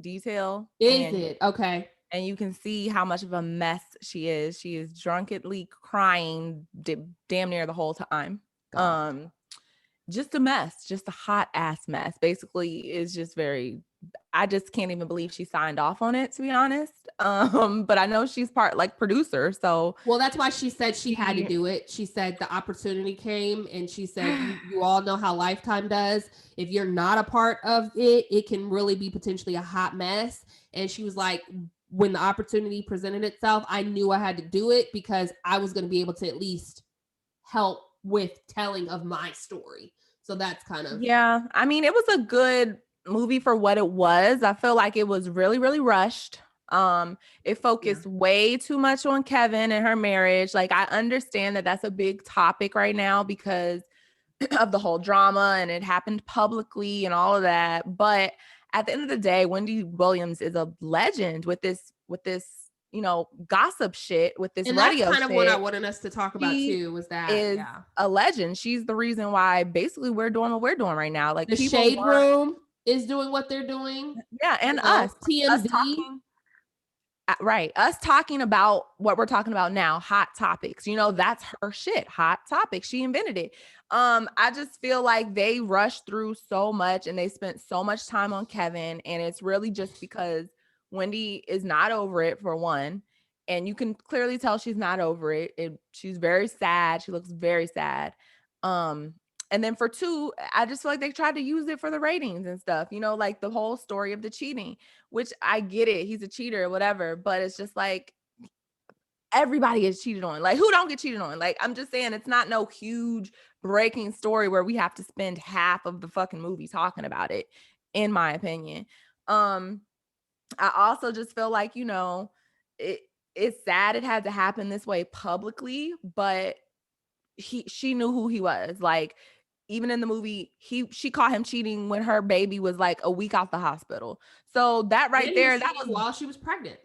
detail, Is and it? Okay. you can see how much of a mess she is. She is drunkenly crying damn near the whole time. God. Just a mess, just a hot ass mess. Basically, is just very. I just can't even believe she signed off on it, to be honest. But I know she's part like producer, so Well, that's why she said she had to she do it. She said the opportunity came, and she said, you all know how Lifetime does. If you're not a part of it, it can really be potentially a hot mess. And she was like, when the opportunity presented itself, I knew I had to do it because I was going to be able to at least help with telling of my story. So that's kind of. Yeah, I mean, it was a good movie for what it was. I feel like it was really, really rushed. It focused way too much on Kevin and her marriage. Like, I understand that that's a big topic right now because of the whole drama and it happened publicly and all of that. But at the end of the day, Wendy Williams is a legend with this, gossip shit, with this And that's radio kind of what I shit. wanted us to talk about She too, was that, is yeah. a legend. She's the reason why basically we're doing what we're doing right now. Like, The people Shade want, Room is doing what they're doing. yeah, and us TMZ. talking. Right. Us talking about what we're talking about now, hot topics. That's her shit. Hot topics. She invented it. I just feel like they rushed through so much and they spent so much time on Kevin. And it's really just because Wendy is not over it, for one. And you can clearly tell she's not over it. She's very sad. She looks very sad. Um, and then for two, I just feel like they tried to use it for the ratings and stuff, like the whole story of the cheating, which I get it. He's a cheater or whatever, but it's just like everybody is cheated on. Like, who don't get cheated on? Like, I'm just saying it's not no huge breaking story where we have to spend half of the fucking movie talking about it, in my opinion. I also just feel like, it's sad it had to happen this way publicly, but she knew who he was. Like, even in the movie, she caught him cheating when her baby was like a week out the hospital. So that right there, that was while she was pregnant.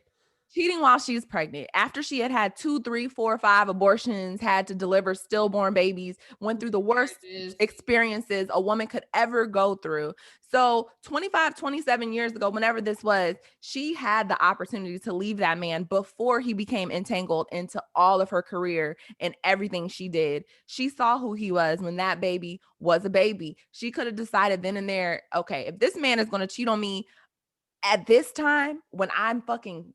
cheating while she's pregnant. After she had had 2, 3, 4, 5 abortions, had to deliver stillborn babies, went through the worst experiences a woman could ever go through. So 25, 27 years ago, whenever this was, she had the opportunity to leave that man before he became entangled into all of her career and everything she did. She saw who he was when that baby was a baby. She could have decided then and there, okay, if this man is going to cheat on me at this time when I'm fucking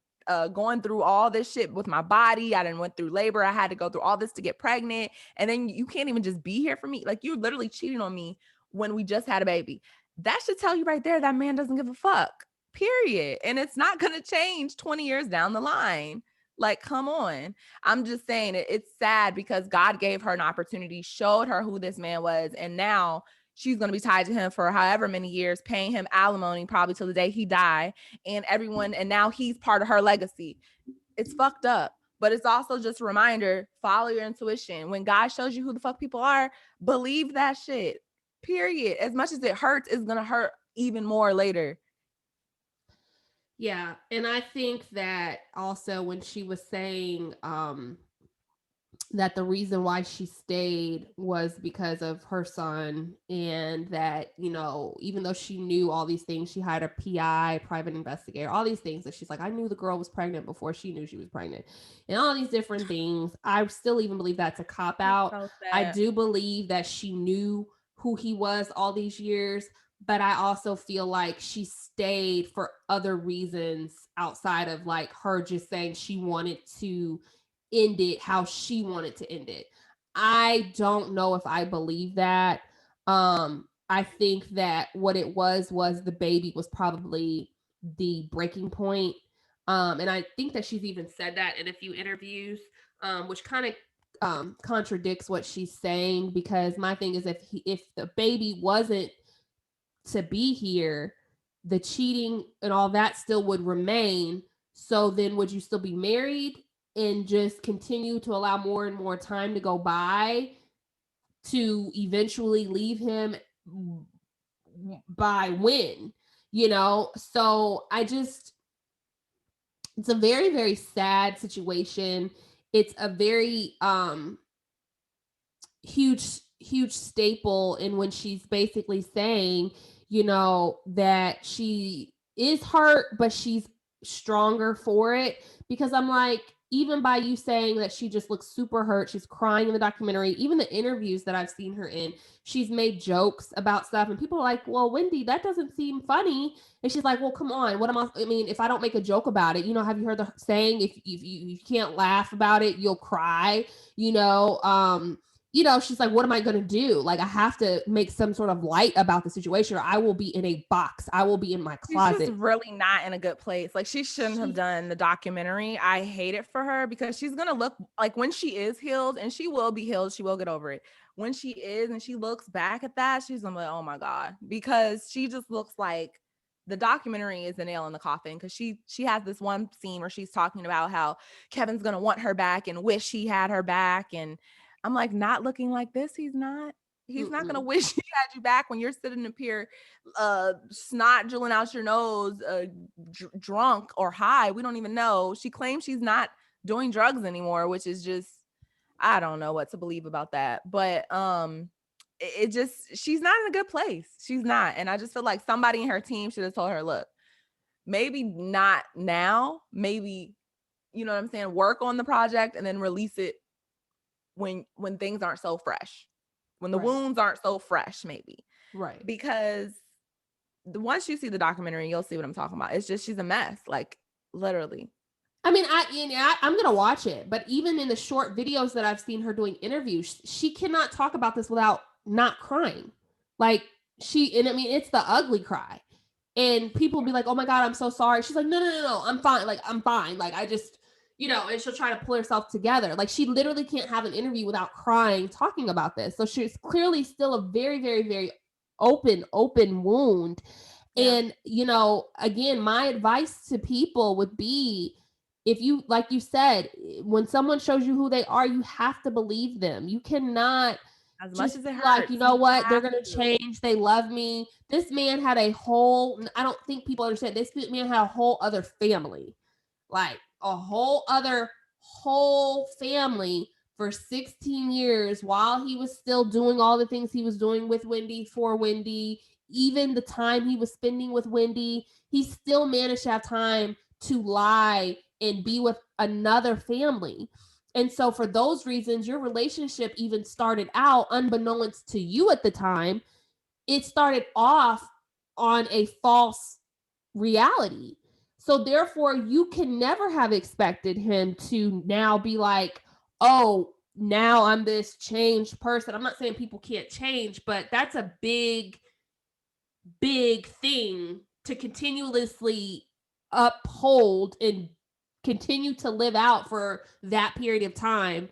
going through all this shit with my body, I done went through labor, I had to go through all this to get pregnant, and then you can't even just be here for me. Like, you're literally cheating on me when we just had a baby. That should tell you right there that man doesn't give a fuck, period. And it's not gonna change 20 years down the line. Like, come on. I'm just saying it's sad because God gave her an opportunity, showed her who this man was, and now she's going to be tied to him for however many years, paying him alimony probably till the day he die, and now he's part of her legacy. It's fucked up, but it's also just a reminder, follow your intuition. When God shows you who the fuck people are, believe that shit, period. As much as it hurts, it's going to hurt even more later. Yeah, and I think that also when she was saying that the reason why she stayed was because of her son, and that, you know, even though she knew all these things, she hired a PI, private investigator, all these things, that she's like, I knew the girl was pregnant before she knew she was pregnant, and all these different things. I still even believe that's a cop It's out. so I sad. do believe that she knew who he was all these years, but I also feel like she stayed for other reasons outside of like her just saying she wanted to end it how she wanted to end it. I don't know if I believe that. I think that what it was the baby was probably the breaking point. And I think that she's even said that in a few interviews, which kind of contradicts what she's saying, because my thing is, if the baby wasn't to be here, the cheating and all that still would remain. So then would you still be married and just continue to allow more and more time to go by to eventually leave him by when? You know, so I just, it's a very, very sad situation. It's a very huge staple in when she's basically saying, you know, that she is hurt but she's stronger for it. Because I'm like, even by you saying that she just looks super hurt, she's crying in the documentary, even the interviews that I've seen her in, she's made jokes about stuff, and people are like, well, Wendy, that doesn't seem funny. And she's like, well, come on, what am I mean, if I don't make a joke about it, you know, have you heard the saying, if you can't laugh about it, you'll cry, you know? You know, she's like, what am I going to do? Like, I have to make some sort of light about the situation, or I will be in a box. I will be in my She's just closet. really not in a good place. Like, she shouldn't have She, done the documentary. I hate it for her because she's gonna look like, when she is healed, and she will be healed, she will get over it. When she is and she looks back at that, she's gonna be like, oh my God, because she just looks like the documentary is the nail in the coffin, because she has this one scene where she's talking about how Kevin's gonna want her back and wish he had her back. And I'm like, not looking like this, he's not. He's not gonna mm-mm. wish he had you back when you're sitting up here snot drilling out your nose, drunk or high. We don't even know. She claims she's not doing drugs anymore, which is just, I don't know what to believe about that. But it just, she's not in a good place. She's not. And I just feel like somebody in her team should have told her, look, maybe not now, maybe, you know what I'm saying, work on the project and then release it when things aren't so fresh. When the Right, wounds aren't so fresh, maybe. right. Because once you see the documentary, you'll see what I'm talking about. It's just, she's a mess, like, literally. I mean, I'm gonna watch it, but even in the short videos that I've seen her doing interviews, she cannot talk about this without not crying. Like, and I mean, it's the ugly cry, and people be like, "Oh my God, I'm so sorry." She's like, "No, no, no, no, I'm fine. Like, I'm fine. Like, I just, you know." And she'll try to pull herself together. Like, she literally can't have an interview without crying, talking about this. So she's clearly still a very, very, very open wound. Yeah. And, you know, again, my advice to people would be, if you, like you said, when someone shows you who they are, you have to believe them. You cannot As much just as it be like, you hurts, know you what, they're have going to to. change. They love me. This man had a whole, I don't think people understand, this man had a whole other family, like a whole family for 16 years while he was still doing all the things he was doing with Wendy, for Wendy. Even the time he was spending with Wendy, he still managed to have time to lie and be with another family. And so, for those reasons, your relationship even started out, unbeknownst to you at the time, it started off on a false reality. So therefore, you can never have expected him to now be like, oh, now I'm this changed person. I'm not saying people can't change, but that's a big thing to continuously uphold and continue to live out for that period of time.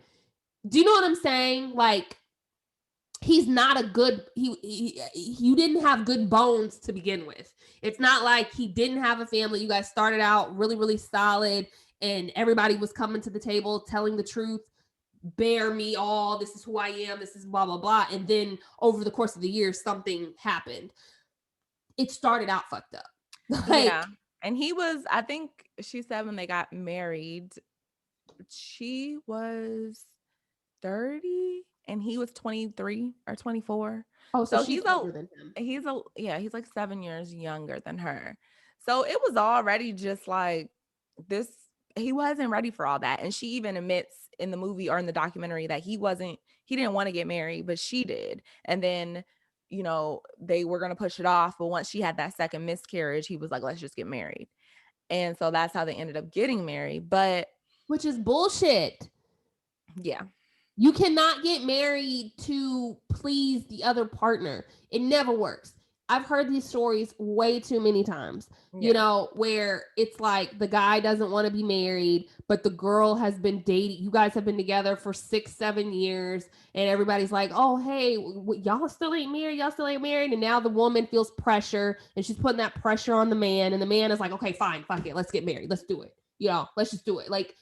Do you know what I'm saying? Like, he's not a good, you didn't have good bones to begin with. It's not like he didn't have a family. You guys started out really, really solid, and everybody was coming to the table telling the truth. Bear me all, this is who I am, this is blah blah blah. And then over the course of the years, something happened. It started out fucked up. Yeah. Like, And he was, I think she said when they got married, she was 30 and he was 23 or 24. Oh, so So she's older than him. he's like 7 years younger than her. So it was already just like this. He wasn't ready for all that. And she even admits in the movie or in the documentary that he didn't want to get married, but she did. And then, they were going to push it off. But once she had that second miscarriage, he was like, let's just get married. And so that's how they ended up getting married. But Which is bullshit. yeah. You cannot get married to please the other partner. It never works. I've heard these stories way too many times, Yeah. where it's like the guy doesn't want to be married, but the girl has been dating. You guys have been together for 6-7 years, and everybody's like, oh, hey, y'all still ain't married. Y'all still ain't married. And now the woman feels pressure, and she's putting that pressure on the man. And the man is like, okay, fine, fuck it. Let's get married. Let's do it. Let's just do it. Like,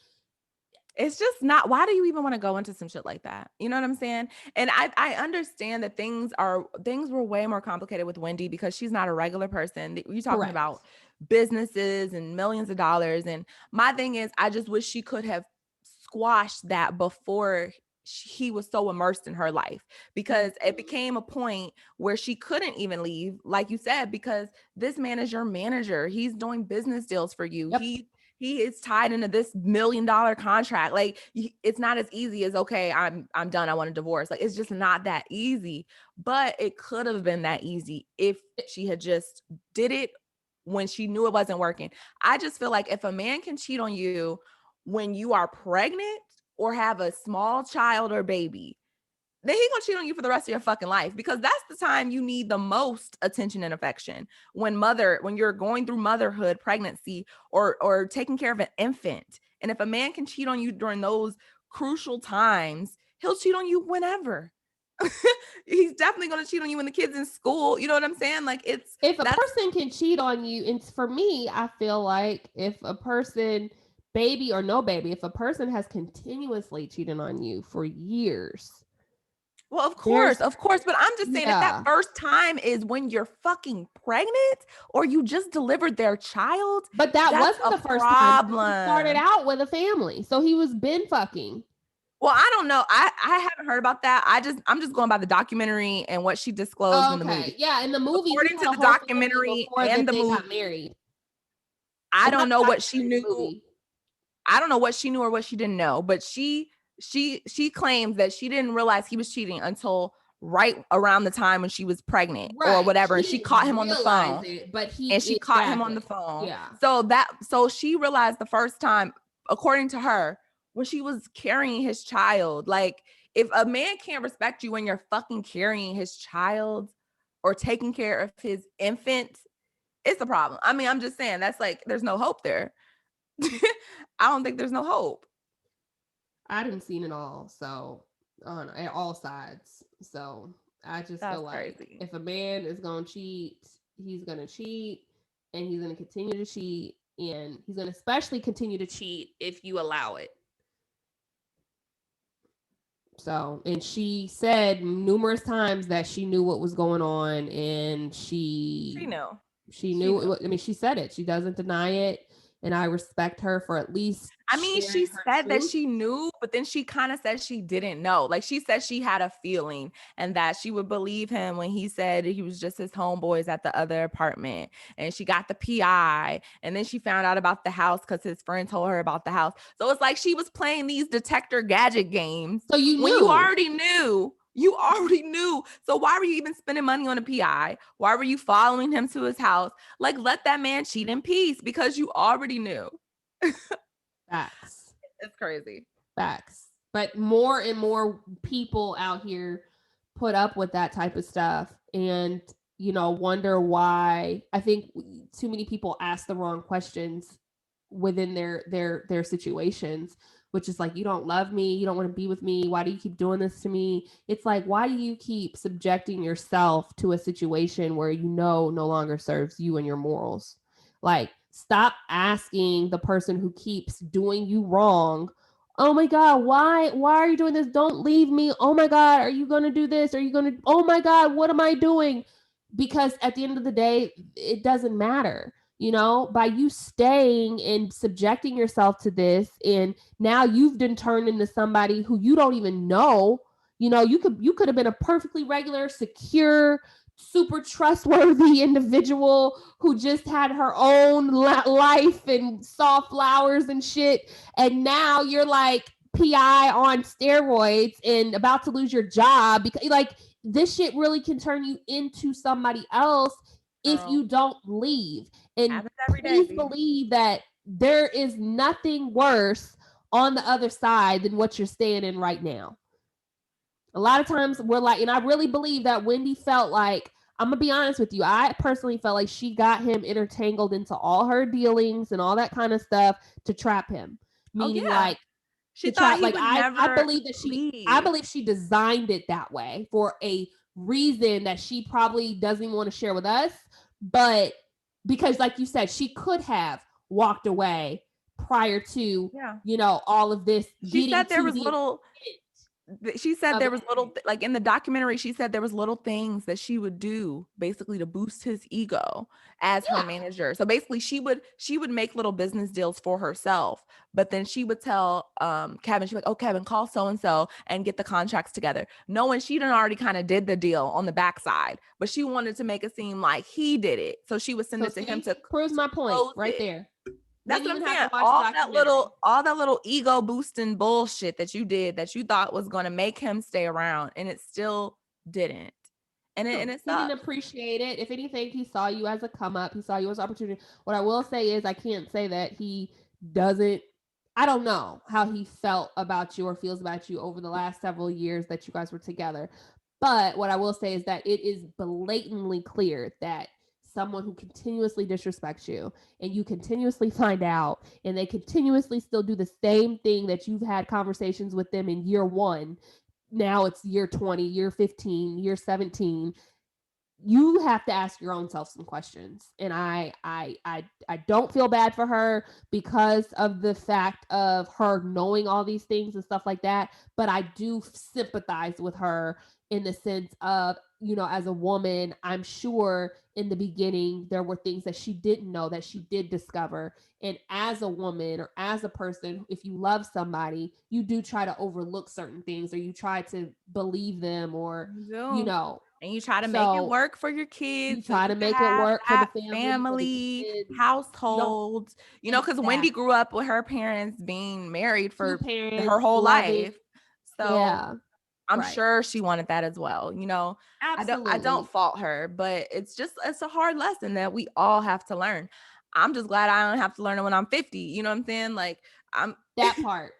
it's just not, why do you even want to go into some shit like that? You know what I'm saying? And I understand that things were way more complicated with Wendy because she's not a regular person. You're talking correct. about businesses and millions of dollars. And my thing is, I just wish she could have squashed that before he was so immersed in her life, because it became a point where she couldn't even leave, like you said, because this man is your manager. He's doing business deals for you. Yep. He is tied into this $1 million contract. Like, it's not as easy as, okay, I'm done, I want a divorce. Like, it's just not that easy. But it could have been that easy if she had just did it when she knew it wasn't working. I just feel like if a man can cheat on you when you are pregnant or have a small child or baby, then he gonna cheat on you for the rest of your fucking life, because that's the time you need the most attention and affection. When you're going through motherhood, pregnancy, or taking care of an infant. And if a man can cheat on you during those crucial times, he'll cheat on you whenever. He's definitely gonna cheat on you when the kid's in school. You know what I'm saying? Like, If a that's person can cheat on you, and for me, I feel like if a person, baby or no baby, if a person has continuously cheated on you for years, well, there's of course. But I'm just saying, if that yeah. first time is when you're fucking pregnant or you just delivered their child, But that that's wasn't a the first time because he started problem. out with a family, so he was been fucking. Well, I don't know. I haven't heard about that. I'm just going by the documentary and what she disclosed in the Okay, movie. yeah. In the movie, he According had to a the whole family documentary before and that the they got movie, married. I Well, not don't know the what she documentary, the knew. movie. I don't know what she knew or what she didn't know, but she claims that she didn't realize he was cheating until right around the time when she was pregnant or Right. whatever, She and she didn't caught him on the realize phone. it, but And he she caught him on the exactly. phone. Yeah. So she realized the first time, according to her, when she was carrying his child. Like, if a man can't respect you when you're fucking carrying his child or taking care of his infant, it's a problem. I mean, I'm just saying, that's like, there's no hope there. I don't think there's no hope. I didn't seen it all, so on all sides. So I just feel That's like crazy. if a man is gonna cheat, he's gonna cheat, and he's gonna continue to cheat, and he's gonna especially continue to cheat if you allow it. So, and she said numerous times that she knew what was going on, and She knew. she She knew. knew. I mean, she said it. She doesn't deny it, and I respect her for at least I mean, sharing she her said that truth. she knew, but then she kind of said she didn't know. Like, she said she had a feeling and that she would believe him when he said he was just his homeboys at the other apartment. And she got the PI. And then she found out about the house because his friend told her about the house. So it's like she was playing these detector gadget games So you when you knew. already knew. You already knew. So why were you even spending money on a PI? Why were you following him to his house? Like, let that man cheat in peace because you already knew. Facts. It's crazy. Facts. But more and more people out here put up with that type of stuff and, wonder why. I think too many people ask the wrong questions within their situations, which is like, you don't love me, you don't want to be with me, why do you keep doing this to me? It's like, why do you keep subjecting yourself to a situation where no longer serves you and your morals? Like, stop asking the person who keeps doing you wrong, oh my god, why are you doing this? Don't leave me. Oh my god, are you going to do this? Are you going to, oh my god, what am I doing? Because at the end of the day, it doesn't matter. by you staying and subjecting yourself to this, and now you've been turned into somebody who you don't even know. You could have been a perfectly regular, secure, super trustworthy individual who just had her own life and saw flowers and shit, and now you're like PI on steroids and about to lose your job because like this shit really can turn you into somebody else if Girl, you don't leave. And happens every day, please B. believe that there is nothing worse on the other side than what you're staying in right now. A lot of times we're like, and I really believe that Wendy felt like, I'm gonna be honest with you, I personally felt like she got him intertangled into all her dealings and all that kind of stuff to trap him. Oh Meaning yeah. like She to thought trap he like would I never believe that I leave. believe she designed it that way for a reason that she probably doesn't even want to share with us. But because like you said, she could have walked away prior to, Yeah. all of this She getting said there to was the little she said of there it. was little like in the documentary she said there was little things that she would do basically to boost his ego as her Yeah. manager. So basically she would make little business deals for herself, but then she would tell Kevin, she'd be like, oh Kevin, call so and so and get the contracts together, knowing she done already kind of did the deal on the backside, but she wanted to make it seem like he did it, so she would send So it to him see, to proves my point close right it. there. That's Didn't what I'm even have saying. to watch the documentary. All that little ego boosting bullshit that you did that you thought was going to make him stay around, and it still didn't. And No, it he didn't sucks. appreciate it. If anything, he saw you as a come up. He saw you as opportunity. What I will say is, I can't say that he doesn't. I don't know how he felt about you or feels about you over the last several years that you guys were together. But what I will say is that it is blatantly clear that someone who continuously disrespects you and you continuously find out and they continuously still do the same thing that you've had conversations with them in year one, now it's year 20, year 15, year 17, you have to ask your own self some questions. And I don't feel bad for her because of the fact of her knowing all these things and stuff like that, but I do sympathize with her in the sense of, as a woman, I'm sure in the beginning there were things that she didn't know that she did discover. And as a woman or as a person, if you love somebody, you do try to overlook certain things or you try to believe them or You you do. know And you try to make it so work for your you kids so try you to can make it have work for the that family, for the family kids. You don't household, because Wendy exactly grew up with her parents being married two for her parents whole loving. life. So Yeah, I'm right. sure she wanted that as well. I don't Absolutely. fault her, but it's a hard lesson that we all have to learn. I'm just glad I don't have to learn it when I'm 50. You know what I'm saying? Like I'm That part.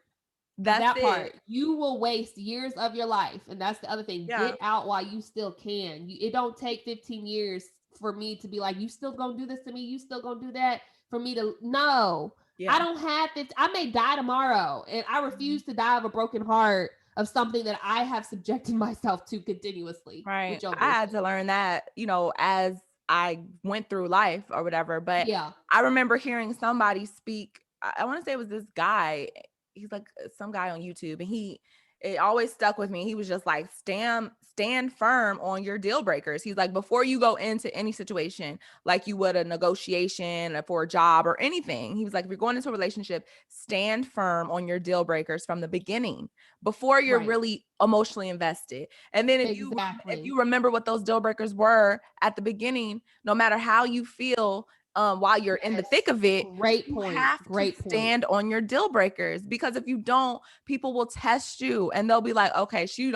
that's That it. part. You will waste years of your life. And that's the other thing. Yeah. Get out while you still can. It don't take 15 years for me to be like, you still gonna do this to me? You still gonna do that? For me to no. I Yeah. don't have 50. I may die tomorrow. And I refuse to die of a broken heart of something that I have subjected myself to continuously with Right. your I had bullshit. to learn that, as I went through life or whatever. But Yeah. I remember hearing somebody speak. I want to say it was this guy. He's like some guy on YouTube, and it always stuck with me. He was just like, stand firm on your deal breakers. He's like, before you go into any situation, like you would a negotiation for a job or anything. He was like, if you're going into a relationship, stand firm on your deal breakers from the beginning before you're Right. really emotionally invested. And then if Exactly. you remember what those deal breakers were at the beginning, no matter how you feel while you're in the Yes. thick of it, Great you point. have to Great point. stand on your deal breakers, because if you don't, people will test you and they'll be like, okay, she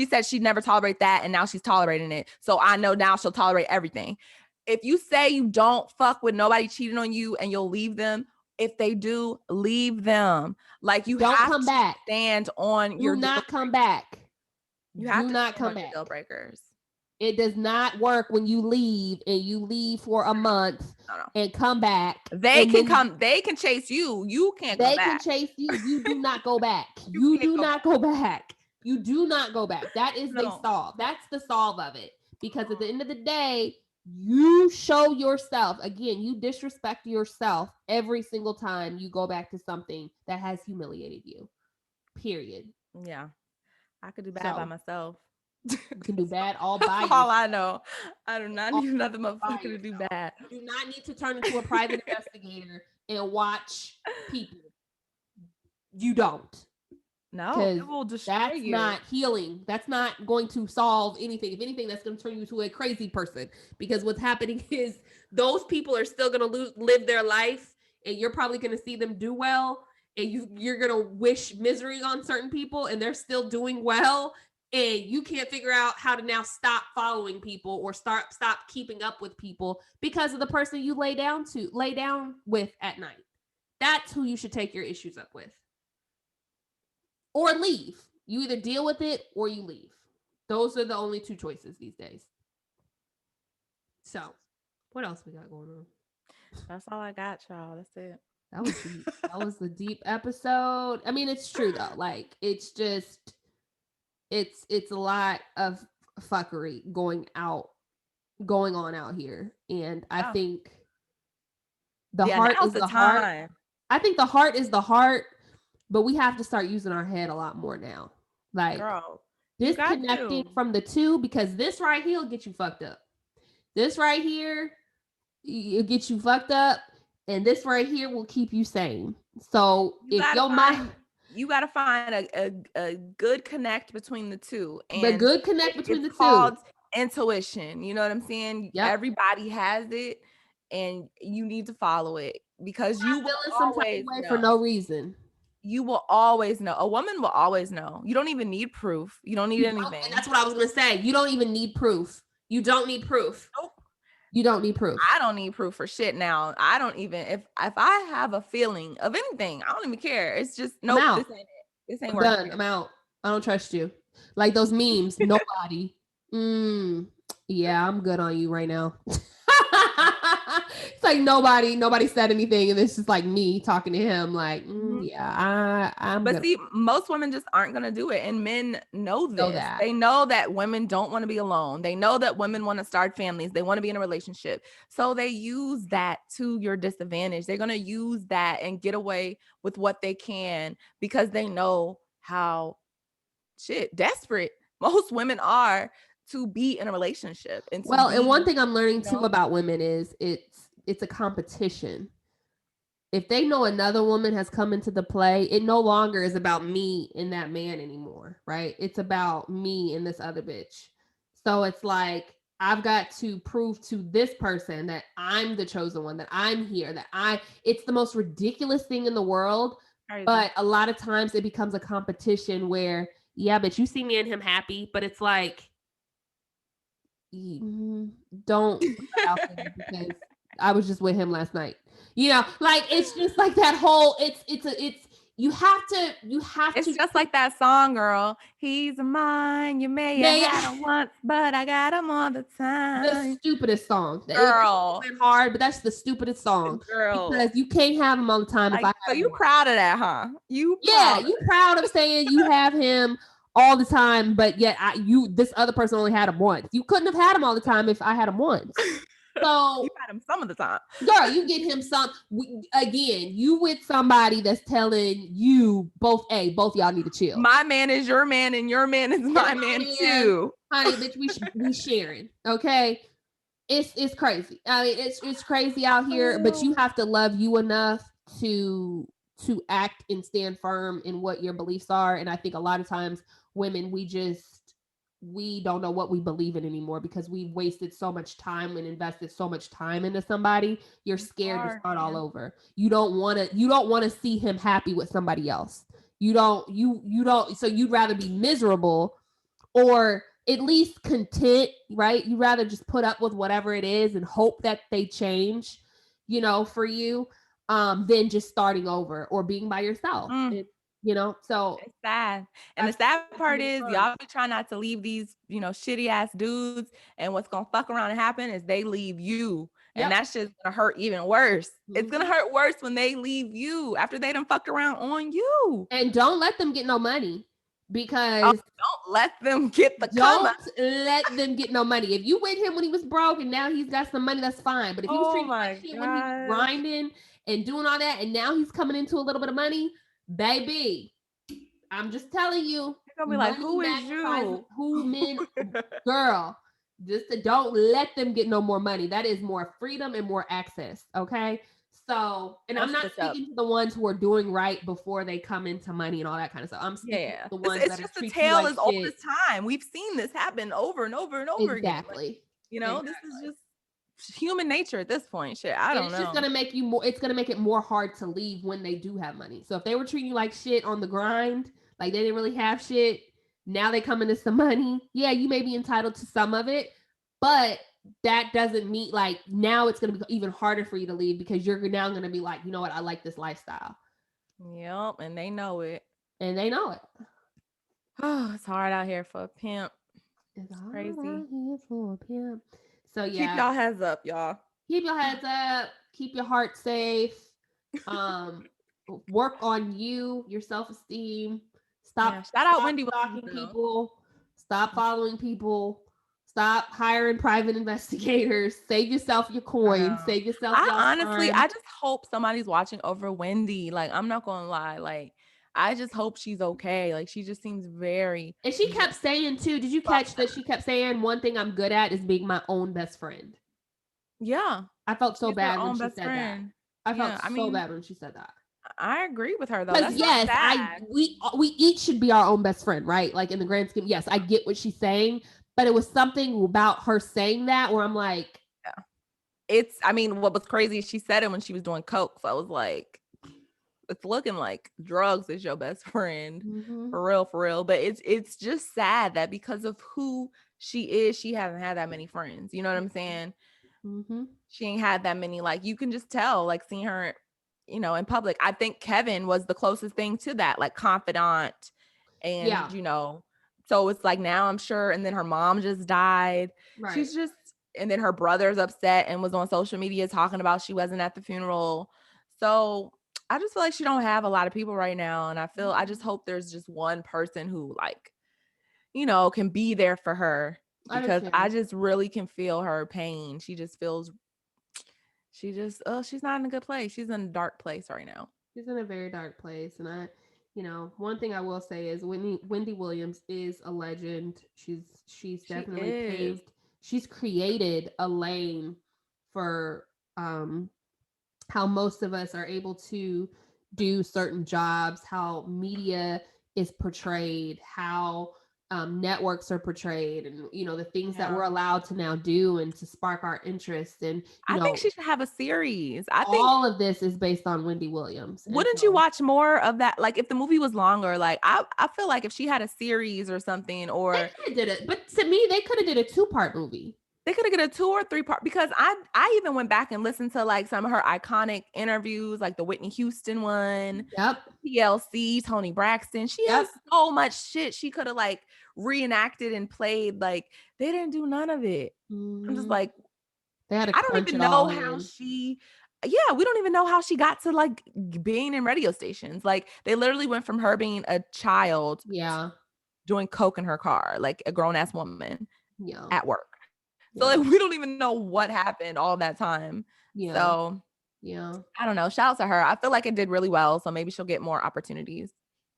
said she'd never tolerate that and now she's tolerating it. So I know now she'll tolerate everything. If you say you don't fuck with nobody cheating on you and you'll leave them, if they do, leave them. Like you Don't have come to back. stand on Do your deal not come back. you have Do to not stand come on your deal back. breakers. It does not work when you leave and you leave for a month No, no. and come back and then They can chase you. You can't go they can back. chase you. You do not go back. You You can't do go not back. go back. You do not go back. That is the No. solve. That's the solve of it. Because at the end of the day, you show yourself again, you disrespect yourself every single time you go back to something that has humiliated you. Period. Yeah. I could do bad by So myself. You can do bad all That's by all yourself. I know. I do not All need another by motherfucker to do yourself. bad. You do not need to turn into a private investigator and watch people. You don't. No, Because it will destroy that's you. not healing. That's not going to solve anything. If anything, that's going to turn you to a crazy person. Because what's happening is those people are still going to live their life, and you're probably going to see them do well, and you're going to wish misery on certain people, and they're still doing well, and you can't figure out how to now stop following people or stop keeping up with people because of the person you lay down with at night. That's who you should take your issues up with. Or leave. You either deal with it or you leave. Those are the only two choices these days. So, what else we got going on? That's all I got, y'all. That's it. That was deep. That was the deep episode. I mean, it's true though. Like, it's just it's a lot of fuckery going on out here. And I Oh. think the Yeah, heart now's is the the heart. time. I think the heart is the heart, but we have to start using our head a lot more now. Like, Girl, you got disconnecting to. from the two, because this right here will get you fucked up. This right here, it'll get you fucked up, and this right here will keep you sane. So You if gotta your mind, find you gotta find a good connect between the two. the And good connect between it's the two. called intuition. You know what I'm saying? Yep. Everybody has it and you need to follow it because you Not will feeling some type of always way for know. no reason. You will always know. A woman will always know. You don't even need proof. You don't need You don't, and anything. that's what I was gonna say. You don't even need proof. You don't need proof. Nope. You don't need proof. I don't need proof for shit now. I don't even if I have a feeling of anything, I don't even care. It's just I'm nope, out. this ain't it. This ain't I'm working done. here. I'm out. I don't trust you. Like those memes. Nobody. Yeah, I'm good on you right now. It's like nobody said anything, and it's just like me talking to him. Like, Mhm. yeah, I'm But good. see, most women just aren't going to do it. And men know Know this. that. They know that women don't want to be alone. They know that women want to start families. They want to be in a relationship. So they use that to your disadvantage. They're going to use that and get away with what they can because they know how desperate most women are to be in a relationship and to Well, and one be, thing I'm learning you too know, about women is it's a competition. If they know another woman has come into the play, it no longer is about me and that man anymore, right? It's about me and this other bitch. So it's like I've got to prove to this person that I'm the chosen one, that I'm here, it's the most ridiculous thing in the world. crazy. But a lot of times it becomes a competition where, yeah, but you see me and him happy, but it's like, don't put that out there because I was just with him last night. Like it's just like that whole you have It's to just like that song, girl. He's mine. You may have they had him once, but I got him all the the time. stupidest song. It Girl, went hard, but that's the stupidest song girl. because you can't have him all the time if I Like, so had him you once. proud of that, huh? You Yeah, proud of you proud of saying you have him all the time, but yet this other person only had him once. You couldn't have had him all the time if I had him once. that. You So, had him some of the time. girl, you get him again. You with somebody that's telling you both y'all need to chill. My man is your man, and your man is my man too. Honey, bitch, we sharing. Okay, it's crazy. I mean, it's crazy out here, but you have to love you enough to act and stand firm in what your beliefs are. And I think a lot of times women, we don't know what we believe in anymore because we've wasted so much time and invested so much time into somebody. You're scared to start all over. You don't want to see him happy with somebody else. You don't, so you'd rather be miserable or at least content, right? You rather just put up with whatever it is and hope that they change, for you, than just starting over or being by yourself. So It's sad. And the sad part is y'all be trying not to leave these, shitty ass dudes. And what's gonna fuck around and happen is they leave you. And Yep. that's just gonna hurt even worse. It's gonna Mhm. hurt worse when they leave you after they done fucked around on you. And don't let them get no money Oh, because don't let them get the come up. don't let them get no money. If you with him when he was broke and now he's got some money, that's fine. But if he was Oh treating you my like shit when he was god. grinding and doing all that, and now he's coming into a little bit of money, baby, I'm just telling you. They're gonna be like, Money who is magnifies you? who men, girl. Just don't let them get no more money. That is more freedom and more access. Okay. So, and I'm That's not what's up. speaking to the ones who are doing right before they come into money and all that kind of stuff. I'm speaking Yeah. to the It's ones it's that are just a treat you tale like as old shit. as time. We've seen this happen over and over and over again. Like, Exactly. this is Exactly. just human nature at this point. Shit, I And don't it's just know. gonna make you more. It's gonna make it more hard to leave when they do have money. So if they were treating you like shit on the grind, like they didn't really have shit, now they come into some money. Yeah, you may be entitled to some of it, but that doesn't mean like now it's gonna be even harder for you to leave because you're now gonna be like, you know what, I like this lifestyle, Yep, and they know it. and they know it. Oh, it's hard out here for a pimp. It's It's hard crazy. out here for a pimp. So Keep yeah, y'all heads up, y'all. keep your heads up, keep your heart safe. Um, work on you, your self-esteem. Yeah, Stop shout out stop Wendy Williams stalking though. people. Stop following people. Stop hiring private investigators. Save yourself your I coins. know. Save yourself I y'all's honestly, time. I just hope somebody's watching over Wendy. Like, I'm not gonna lie. Like, I just hope she's okay. Like, she just seems very, And she very kept saying too, did you catch fucked that up. she kept saying one thing I'm good at is being my own best friend. Yeah, I felt so she's her bad when own she best said that. friend. I felt Yeah, I so mean, bad when she said that. I agree with her though. Because That's so yes, I sad. we each should be our own best friend, right? Like in the grand scheme, yes, I get what she's saying, but it was something about her saying that where I'm like, Yeah. I mean, what was crazy is she said it when she was doing coke. So I was like, it's looking like drugs is your best friend. mm-hmm, For real. But it's just sad that because of who she is, she hasn't had that many friends. You know what I'm saying? mm-hmm, She ain't had that many, like you can just tell, like seeing her, in public. I think Kevin was the closest thing to that, like confidant. And, yeah, so it's like now I'm sure, and then her mom just died. right. She's just, and then her brother's upset and was on social media talking about she wasn't at the funeral. So I just feel like she don't have a lot of people right now. And I just hope there's just one person who like, can be there for her I do because I too. just really can feel her pain. She's not in a good place. She's in a dark place right now. She's in a very dark place, and one thing I will say is Wendy Williams is a legend. She's She definitely is. paved. She's created a lane for how most of us are able to do certain jobs, how media is portrayed, how networks are portrayed, and the things that we're Yeah. allowed to now do and to spark our interest. And I think she should have a series. I think all of this is based on Wendy Williams. And wouldn't you so watch more of that? Like if the movie was longer, like I feel like if she had a series or something, they or could have did it, but to me, they could have did a 2-part movie. they could have get a 2 or 3 part, because I even went back and listened to like some of her iconic interviews, like the Whitney Houston one, Yep, TLC, Tony Braxton. She yep. has so much shit she could have like reenacted and played. Like they didn't do none of it. I'm just Mhm. like, They had to I don't crunch even it know all how in. we don't even know how she got to like being in radio stations. Like they literally went from her being a child Yeah, doing coke in her car, like a grown ass woman yeah, at work. So like yeah, we don't even know what happened all that time. yeah, So yeah. I don't know. Shout out to her. I feel like it did really well. So maybe she'll get more opportunities.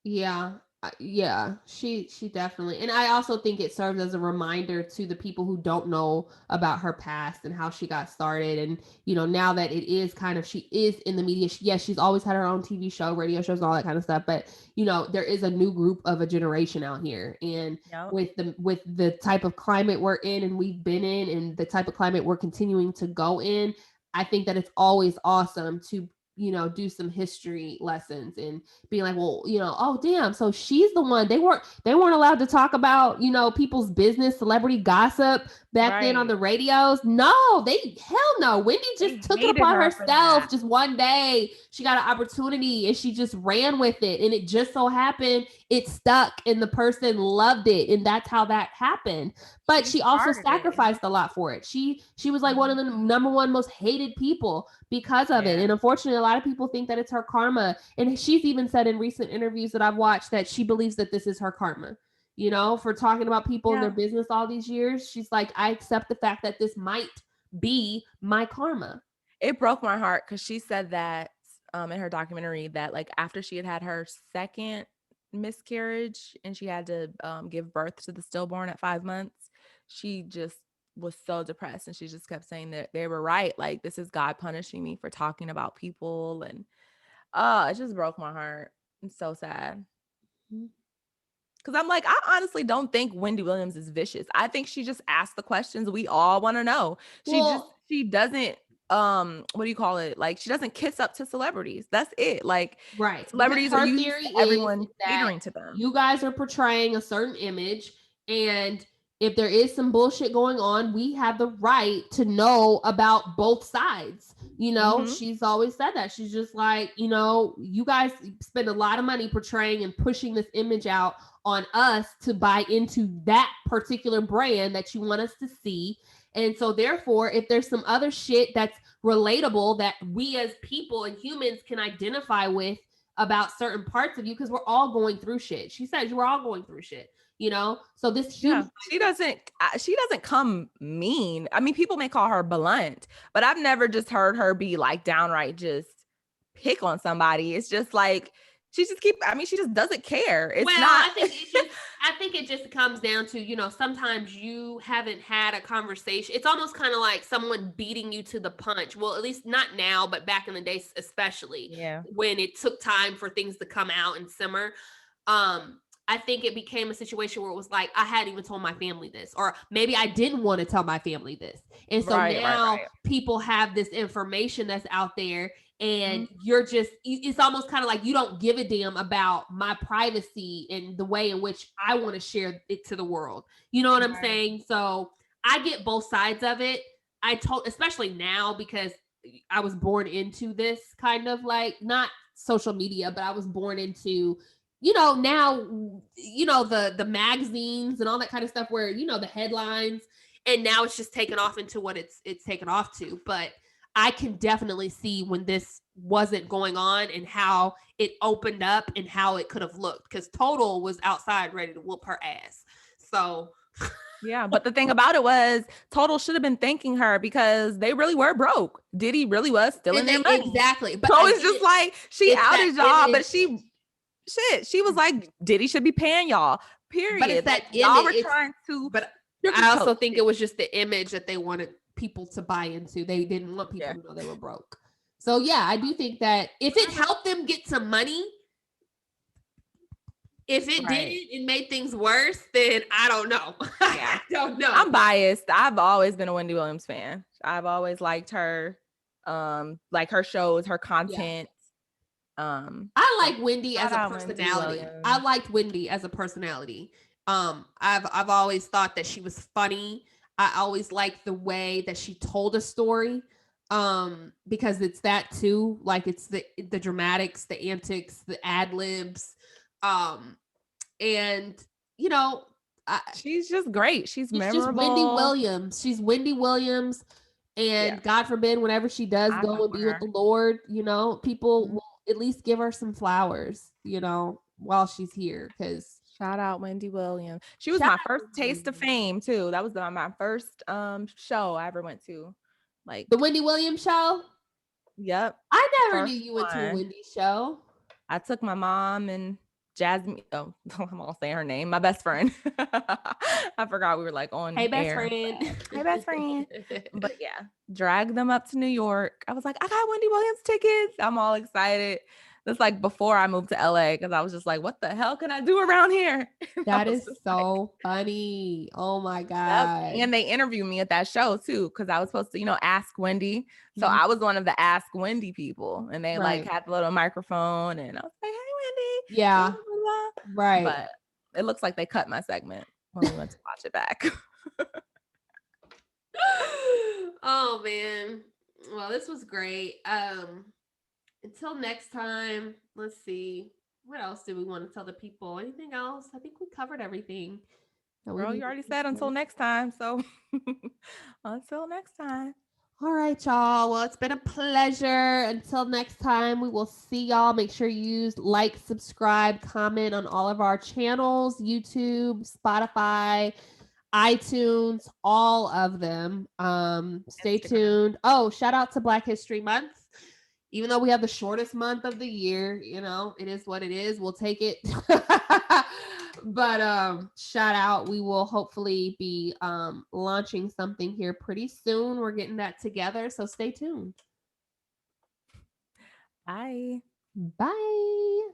Yeah, yeah, she definitely, and I also think it serves as a reminder to the people who don't know about her past and how she got started, and now that it is kind of she is in the media. Yes, she's always had her own TV show, radio shows, and all that kind of stuff, but there is a new group of a generation out here, and Yep. with the type of climate we're in and we've been in, and the type of climate we're continuing to go in, I think that it's always awesome to do some history lessons and being like, well, oh damn, so she's the one. They weren't allowed to talk about, people's business, celebrity gossip back then on Right. the radios. No, hell no. Wendy They just took it hated upon her for that. herself. Just one day, she got an opportunity and she just ran with it. And it just so happened it stuck and the person loved it. And that's how that happened. But She she also started it. sacrificed a lot for it. She was like one of Mhm. the number one most hated people because of it. Yeah. And unfortunately, a lot of people think that it's her karma. And she's even said in recent interviews that I've watched that she believes that this is her karma. For talking about people in their Yeah. business all these years. She's like, I accept the fact that this might be my karma. It broke my heart because she said that in her documentary that like after she had her second miscarriage and she had to give birth to the stillborn at 5 months, she just was so depressed and she just kept saying that they were right. Like, this is God punishing me for talking about people. And it just broke my heart. It's so sad. Mhm. Because I'm like, I honestly don't think Wendy Williams is vicious. I think she just asks the questions we all want to know. Well, She doesn't what do you call it? Like, she doesn't kiss up to celebrities. That's it. Like, right. Because celebrities are her used theory to is everyone that catering to them. you guys are portraying a certain image. And if there is some bullshit going on, we have the right to know about both sides. You know, Mm-hmm. she's always said that. She's just like, you know, you guys spend a lot of money portraying and pushing this image out on us to buy into that particular brand that you want us to see. And so, therefore, if there's some other shit that's relatable that we as people and humans can identify with about certain parts of you, because we're all going through shit. She says we're all going through shit, you know? So this Yeah, human, she doesn't come mean. I mean, people may call her blunt, but I've never just heard her be like downright just pick on somebody. It's just like she just doesn't care. It's well, not I think it just comes down to, you know, sometimes you haven't had a conversation. It's almost kind of like someone beating you to the punch. Well, at least not now, but back in the day, especially Yeah. when it took time for things to come out and simmer. I think it became a situation where it was like, I hadn't even told my family this, or maybe I didn't want to tell my family this. And so now Right. people have this information that's out there, and Mhm. you're just, it's almost kind of like you don't give a damn about my privacy and the way in which I want to share it to the world. You know what I'm Right. saying? So I get both sides of it. Especially now, because I was born into this kind of like, not social media, but I was born into, you know, now, you know, the magazines and all that kind of stuff where, you know, the headlines, and now it's just taken off into what it's taken off to. But I can definitely see when this wasn't going on and how it opened up and how it could have looked, because Total was outside ready to whoop her ass. So Yeah, but the thing about it was Total should have been thanking her because they really were broke. Diddy really was stealing and their they money. exactly, but So it's just again, like she it's that outed y'all, but image. she was like, Diddy should be paying y'all. But it's Period. that Like, y'all image. were It's trying to but I sugarcoat also think it. it was just the image that they wanted people to buy into. They didn't want people Yeah. to know they were broke. So yeah, I do think that if it Whatever. helped them get some money, if it Right. didn't and made things worse, then I don't know. I Yeah. don't know. I'm biased. I've always been a Wendy Williams fan. I've always liked her, like her shows, her Yeah. content. So I like Wendy as shout a out Wendy personality. I Williams. liked Wendy as a personality. I've always thought that she was funny. I always liked the way that she told a story. Because it's that too. Like, it's the dramatics, the antics, the ad libs. Um, and you know, I, She's just great. She's she's just Wendy memorable. Williams. She's Wendy Williams. Yeah, And God forbid, whenever she does I go fuck and with be with the her. Lord, you know, people Mhm. will at least give her some flowers, you know, while she's here. Because Shout out Wendy Williams. She was shout my out first to Wendy taste of Williams. fame too. That was my first show I ever went to. The Like, Wendy Williams show. yep, I never knew first you went to a one. Wendy show. I took my mom and Jasmine. Oh, I'm all saying her name. My best friend. I forgot we were like Hey, on best air. friend. Hey, best friend. But yeah, drag them up to New York. I was like, I got Wendy Williams tickets. I'm all excited. That's like before I moved to LA because I was just like, what the hell can I do around here? And I That was is just like, so funny. Oh my yep. God. And they interviewed me at that show too because I was supposed to, ask Wendy. So Mhm. I was one of the Ask Wendy people, and they like Right. had the little microphone, and I was like, "Hey, Wendy," blah, Yeah. blah, blah. Right. But it looks like they cut my segment when we went to watch it back. Oh man. Well, this was great. Until next time, let's see. What else do we want to tell the people? Anything else? I think we covered everything that we Girl, you needed already to said until say. next time. So until next time. All right, y'all. Well, it's been a pleasure. Until next time, we will see y'all. Make sure you like, subscribe, comment on all of our channels, YouTube, Spotify, iTunes, all of them. Stay Instagram. tuned. Oh, shout out to Black History Month. Even though we have the shortest month of the year, you know, it is what it is. We'll take it. But shout out. We will hopefully be launching something here pretty soon. We're getting that together. So stay tuned. Bye. Bye.